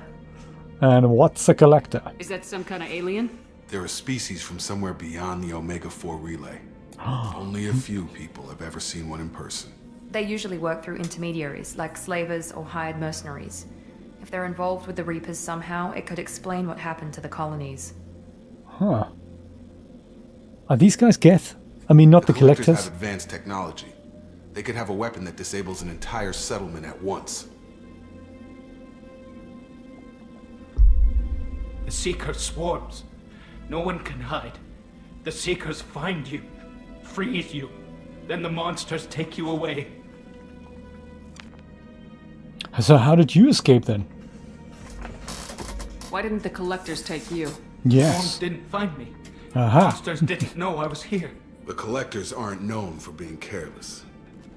And what's a collector? Is that some kind of alien? They're a species from somewhere beyond the Omega-4 relay. Only a few people have ever seen one in person. They usually work through intermediaries, like slavers or hired mercenaries. If they're involved with the Reapers somehow, it could explain what happened to the colonies. Huh. Are these guys Geth? I mean, not the collectors? Have advanced technology. They could have a weapon that disables an entire settlement at once. The Seeker swarms. No one can hide. The Seekers find you, freeze you, then the monsters take you away. So how did you escape then? Why didn't the collectors take you? Yes. Swarms didn't find me. Aha. Monsters didn't know I was here. The collectors aren't known for being careless.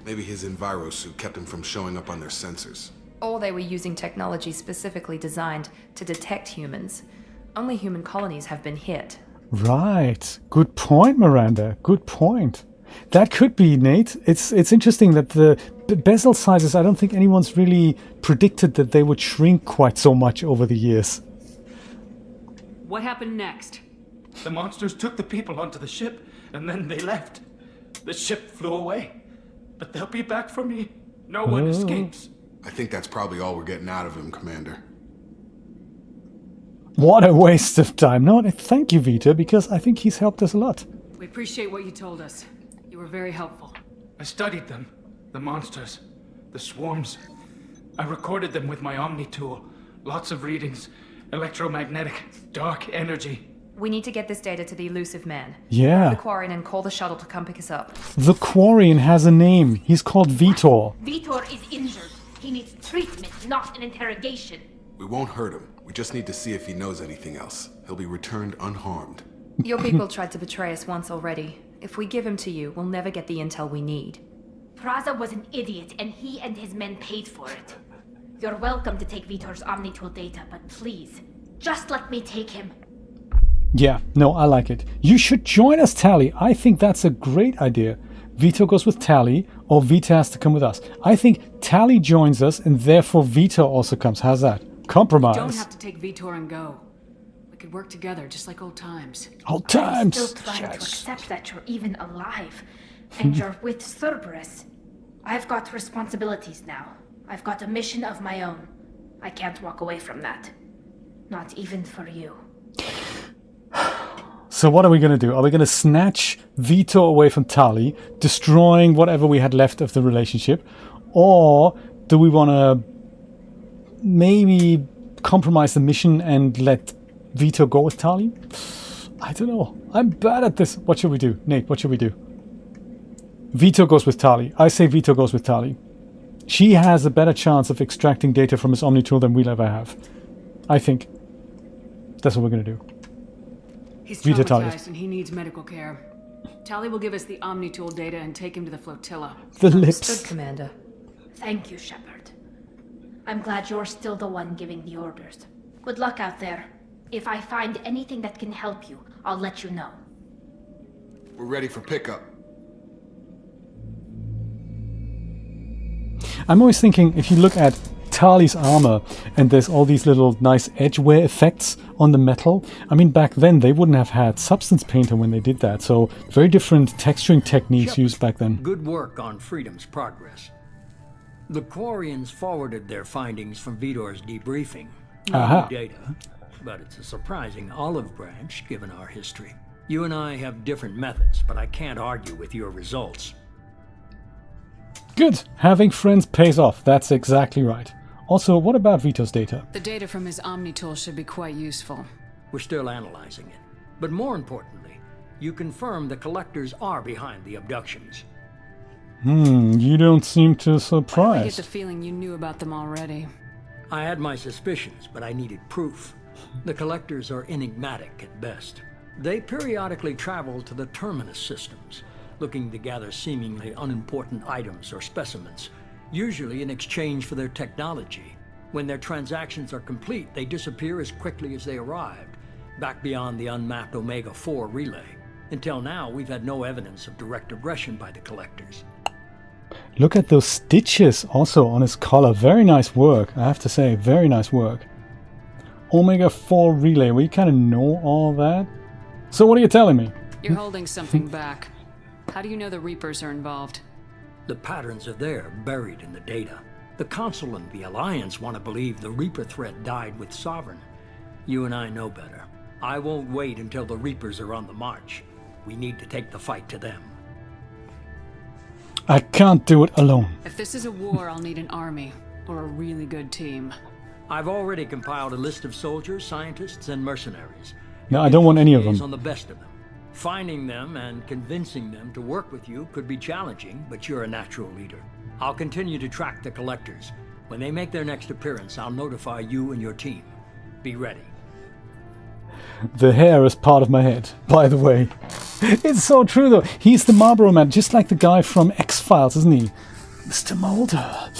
Maybe his enviro suit kept him from showing up on their sensors. Or they were using technology specifically designed to detect humans. Only human colonies have been hit. Right. Good point, Miranda. Good point. That could be, Nate. It's interesting that the bezel sizes, I don't think anyone's really predicted that they would shrink quite so much over the years. What happened next? The monsters took the people onto the ship, and then they left. The ship flew away. But they'll be back for me. No one escapes. I think that's probably all we're getting out of him, Commander. What a waste of time. No, thank you, Vita, because I think he's helped us a lot. We appreciate what you told us. You were very helpful. I studied them. The monsters. The swarms. I recorded them with my Omni tool. Lots of readings. Electromagnetic. Dark energy. We need to get this data to the elusive man. Yeah. The Quarian and call the shuttle to come pick us up. The Quarian has a name. He's called Vitor. Vitor is injured. He needs treatment, not an interrogation. We won't hurt him. We just need to see if he knows anything else. He'll be returned unharmed. Your people tried to betray us once already. If we give him to you, we'll never get the intel we need. Praza was an idiot, and he and his men paid for it. You're welcome to take Vitor's Omnitool data, but please, just let me take him. Yeah, no, I like it. You should join us, Tali. I think that's a great idea. Vitor goes with Tali, or Vita has to come with us. I think Tali joins us, and therefore Vitor also comes. How's that? Compromise. You don't have to take Vitor and go. We could work together, just like old times. Old times! I'm still trying to accept that you're even alive. And you're with Cerberus. I've got responsibilities now. I've got a mission of my own. I can't walk away from that. Not even for you. So what are we going to do? Are we going to snatch Vitor away from Tali, destroying whatever we had left of the relationship? Or do we want to maybe compromise the mission and let Vitor go with Tali? I don't know. I'm bad at this. What should we do? Nate, what should we do? Vitor goes with Tali. I say Vitor goes with Tali. She has a better chance of extracting data from his Omnitool than we'll ever have. I think. That's what we're going to do. He's Vita Tali. traumatized and he needs medical care. Tali will give us the Omnitool data and take him to the flotilla. The lips. Understood, Commander. Thank you, Shepard. I'm glad you're still the one giving the orders. Good luck out there. If I find anything that can help you, I'll let you know. We're ready for pickup. I'm always thinking, if you look at Tali's armor and there's all these little nice edge wear effects on the metal, I mean, back then they wouldn't have had Substance Painter when they did that, so very different texturing techniques Shepard, used back then. Good work on Freedom's progress. The Quarians forwarded their findings from Vitor's debriefing. Aha. No data, but it's a surprising olive branch given our history. You and I have different methods, but I can't argue with your results. Good. Having friends pays off. That's exactly right. Also, what about Vitor's data? The data from his Omnitool should be quite useful. We're still analyzing it. But more importantly, you confirm the collectors are behind the abductions. You don't seem too I get surprised. the feeling you knew about them already. I had my suspicions, but I needed proof. The collectors are enigmatic at best. They periodically travel to the terminus systems, looking to gather seemingly unimportant items or specimens, usually in exchange for their technology. When their transactions are complete, they disappear as quickly as they arrived, back beyond the unmapped Omega-4 relay. Until now, we've had no evidence of direct aggression by the collectors. Look at those stitches also on his collar. Very nice work, I have to say. Very nice work. Omega 4 relay. We kind of know all that. So what are you telling me? You're holding something back. How do you know the Reapers are involved? The patterns are there, buried in the data. The Council and the Alliance want to believe the Reaper threat died with Sovereign. You and I know better. I won't wait until the Reapers are on the march. We need to take the fight to them. I can't do it alone. If this is a war, I'll need an army, or a really good team. I've already compiled a list of soldiers, scientists, and mercenaries. No, I don't want any of them. On the best of them. Finding them and convincing them to work with you could be challenging, but you're a natural leader. I'll continue to track the collectors. When they make their next appearance, I'll notify you and your team. Be ready. The hair is part of my head, by the way. It's so true, though. He's the Marlboro Man, just like the guy from X-Files, isn't he? Mr. Mulder.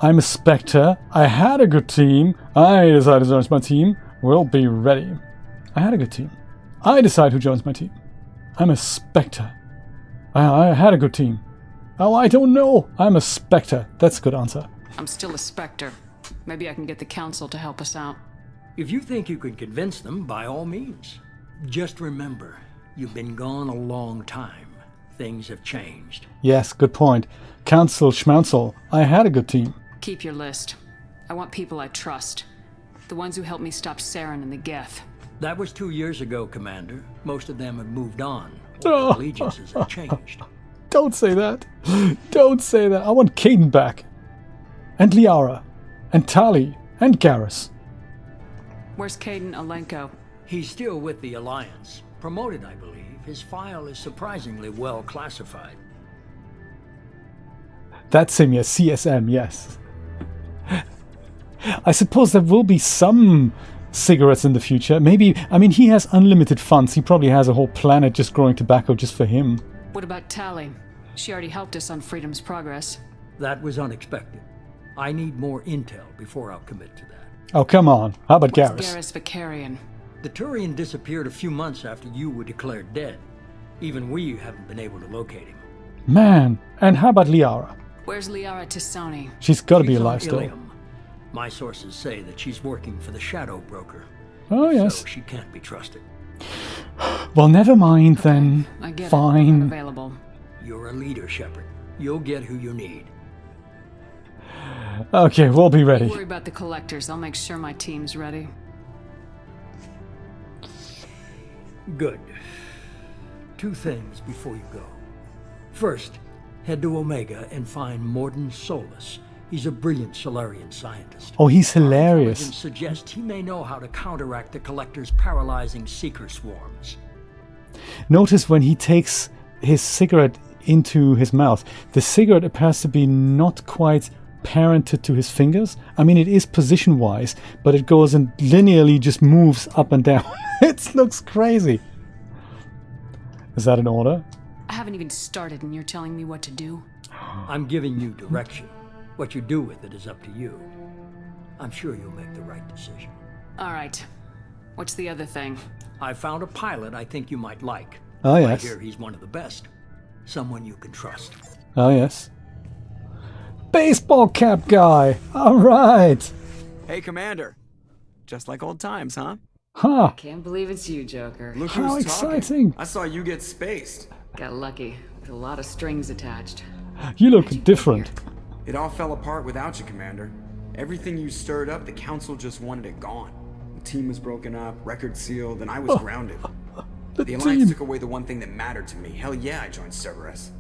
I'm a Spectre. I had a good team. I decided to join my team. We'll be ready. I had a good team. I decide who joins my team. I'm a Spectre. I had a good team. Oh, I don't know. I'm a Spectre. That's a good answer. I'm still a Spectre. Maybe I can get the Council to help us out. If you think you can convince them, by all means. Just remember, you've been gone a long time. Things have changed. Yes, good point. Council Schmouncil. I had a good team. Keep your list. I want people I trust. The ones who helped me stop Saren and the Geth. That was 2 years ago, Commander. Most of them have moved on. Their allegiances have changed. Don't say that. Don't say that. I want Caden back. And Liara. And Tali. And Garrus. Where's Caden Alenko? He's still with the Alliance. Promoted, I believe. His file is surprisingly well classified. That's him, yes. CSM, yes. I suppose there will be some cigarettes in the future. Maybe, I mean, he has unlimited funds. He probably has a whole planet just growing tobacco just for him. What about Tali? She already helped us on Freedom's Progress. That was unexpected. I need more intel before I'll commit to that. Oh, come on. How about Garrus? Garrus Vicarian. The Turian disappeared a few months after you were declared dead. Even we haven't been able to locate him. Man, and how about Liara? Where's Liara Tisoni? She's got to be alive still. Ilium. My sources say that she's working for the Shadow Broker. Oh, yes. So she can't be trusted. Well, never mind then. I get Fine. it. I'm available. You're a leader, Shepard. You'll get who you need. Okay, we'll be ready. Don't worry about the collectors. I'll make sure my team's ready. Good. 2 things before you go. First, head to Omega and find Morden Solus. He's a brilliant Solarian scientist. Oh, he's hilarious. Intelligence suggests he may know how to counteract the Collector's paralyzing seeker swarms. Notice when he takes his cigarette into his mouth, the cigarette appears to be not quite parented to his fingers. I mean, it is position-wise, but it goes and linearly just moves up and down. It looks crazy. Is that an order? I haven't even started and you're telling me what to do? I'm giving you direction. What you do with it is up to you. I'm sure you'll make the right decision. All right. What's the other thing? I found a pilot I think you might like. Oh, yes. I hear he's one of the best. Someone you can trust. Oh, yes. Baseball cap guy. All right. Hey, Commander. Just like old times, huh? Huh. Can't believe it's you, Joker. Look How who's exciting. talking. I saw you get spaced. Got lucky. With a lot of strings attached. You look different. It all fell apart without you, Commander. Everything you stirred up, the Council just wanted it gone. The team was broken up, record sealed, and I was grounded. The Alliance took away the one thing that mattered to me. Hell yeah, I joined Cerberus.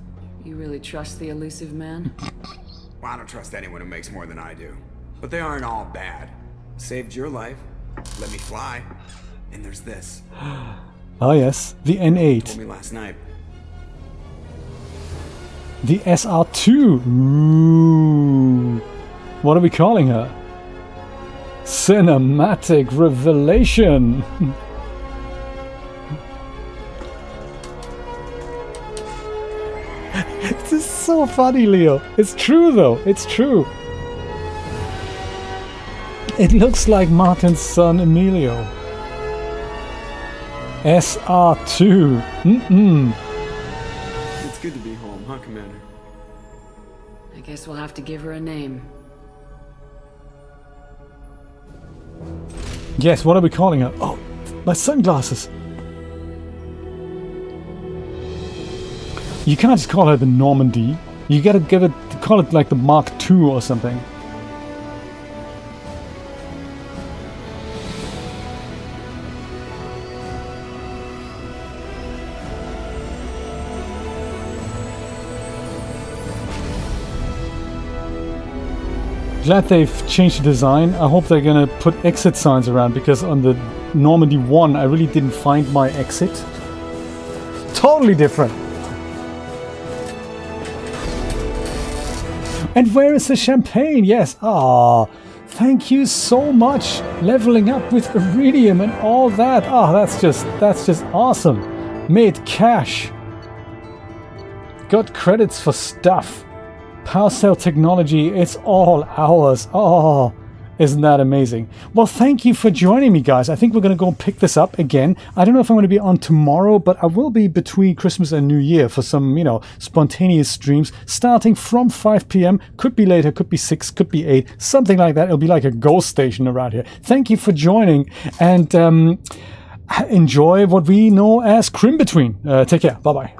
You really trust the elusive man? Well, I don't trust anyone who makes more than I do. But they aren't all bad. Saved your life, let me fly, and there's this. Oh yes, the N8. Told me last night. The SR2. Ooh. What are we calling her? Cinematic revelation. This is so funny, Leo. It's true though. It's true. It looks like Martin's son Emilio. SR2. It's good to be home, huh, Guess we'll have to give her a name. Yes, what are we calling her? Oh, my sunglasses. You can't just call her the Normandy. You gotta call it like the Mark II or something. Glad they've changed the design. I hope they're gonna put exit signs around, because on the Normandy 1 I really didn't find my exit. Totally different. And where is the champagne? Yes. Ah, thank you so much. Leveling up with iridium and all that. Ah, that's just awesome. Made cash. Got credits for stuff. Power cell technology, it's all ours. Oh, isn't that amazing? Well, thank you for joining me, guys. I think we're going to go and pick this up again. I don't know if I'm going to be on tomorrow, but I will be between Christmas and New Year for some, spontaneous streams starting from 5 p.m. Could be later, could be 6, could be 8, something like that. It'll be like a ghost station around here. Thank you for joining, and enjoy what we know as Crim Between. Take care. Bye-bye.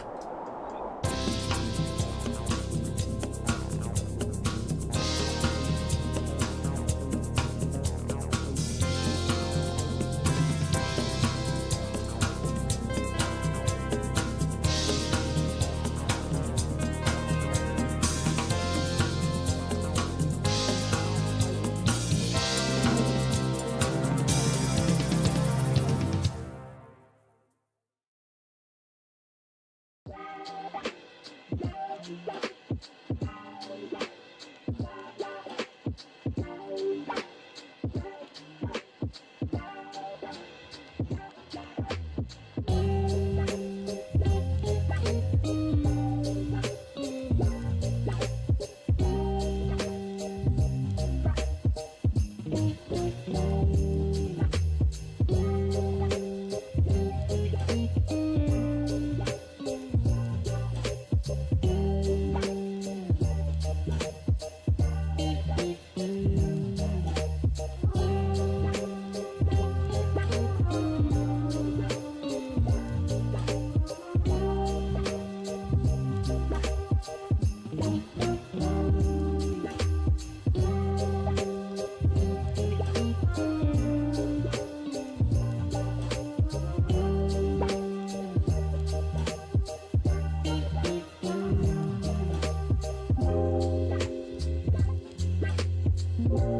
You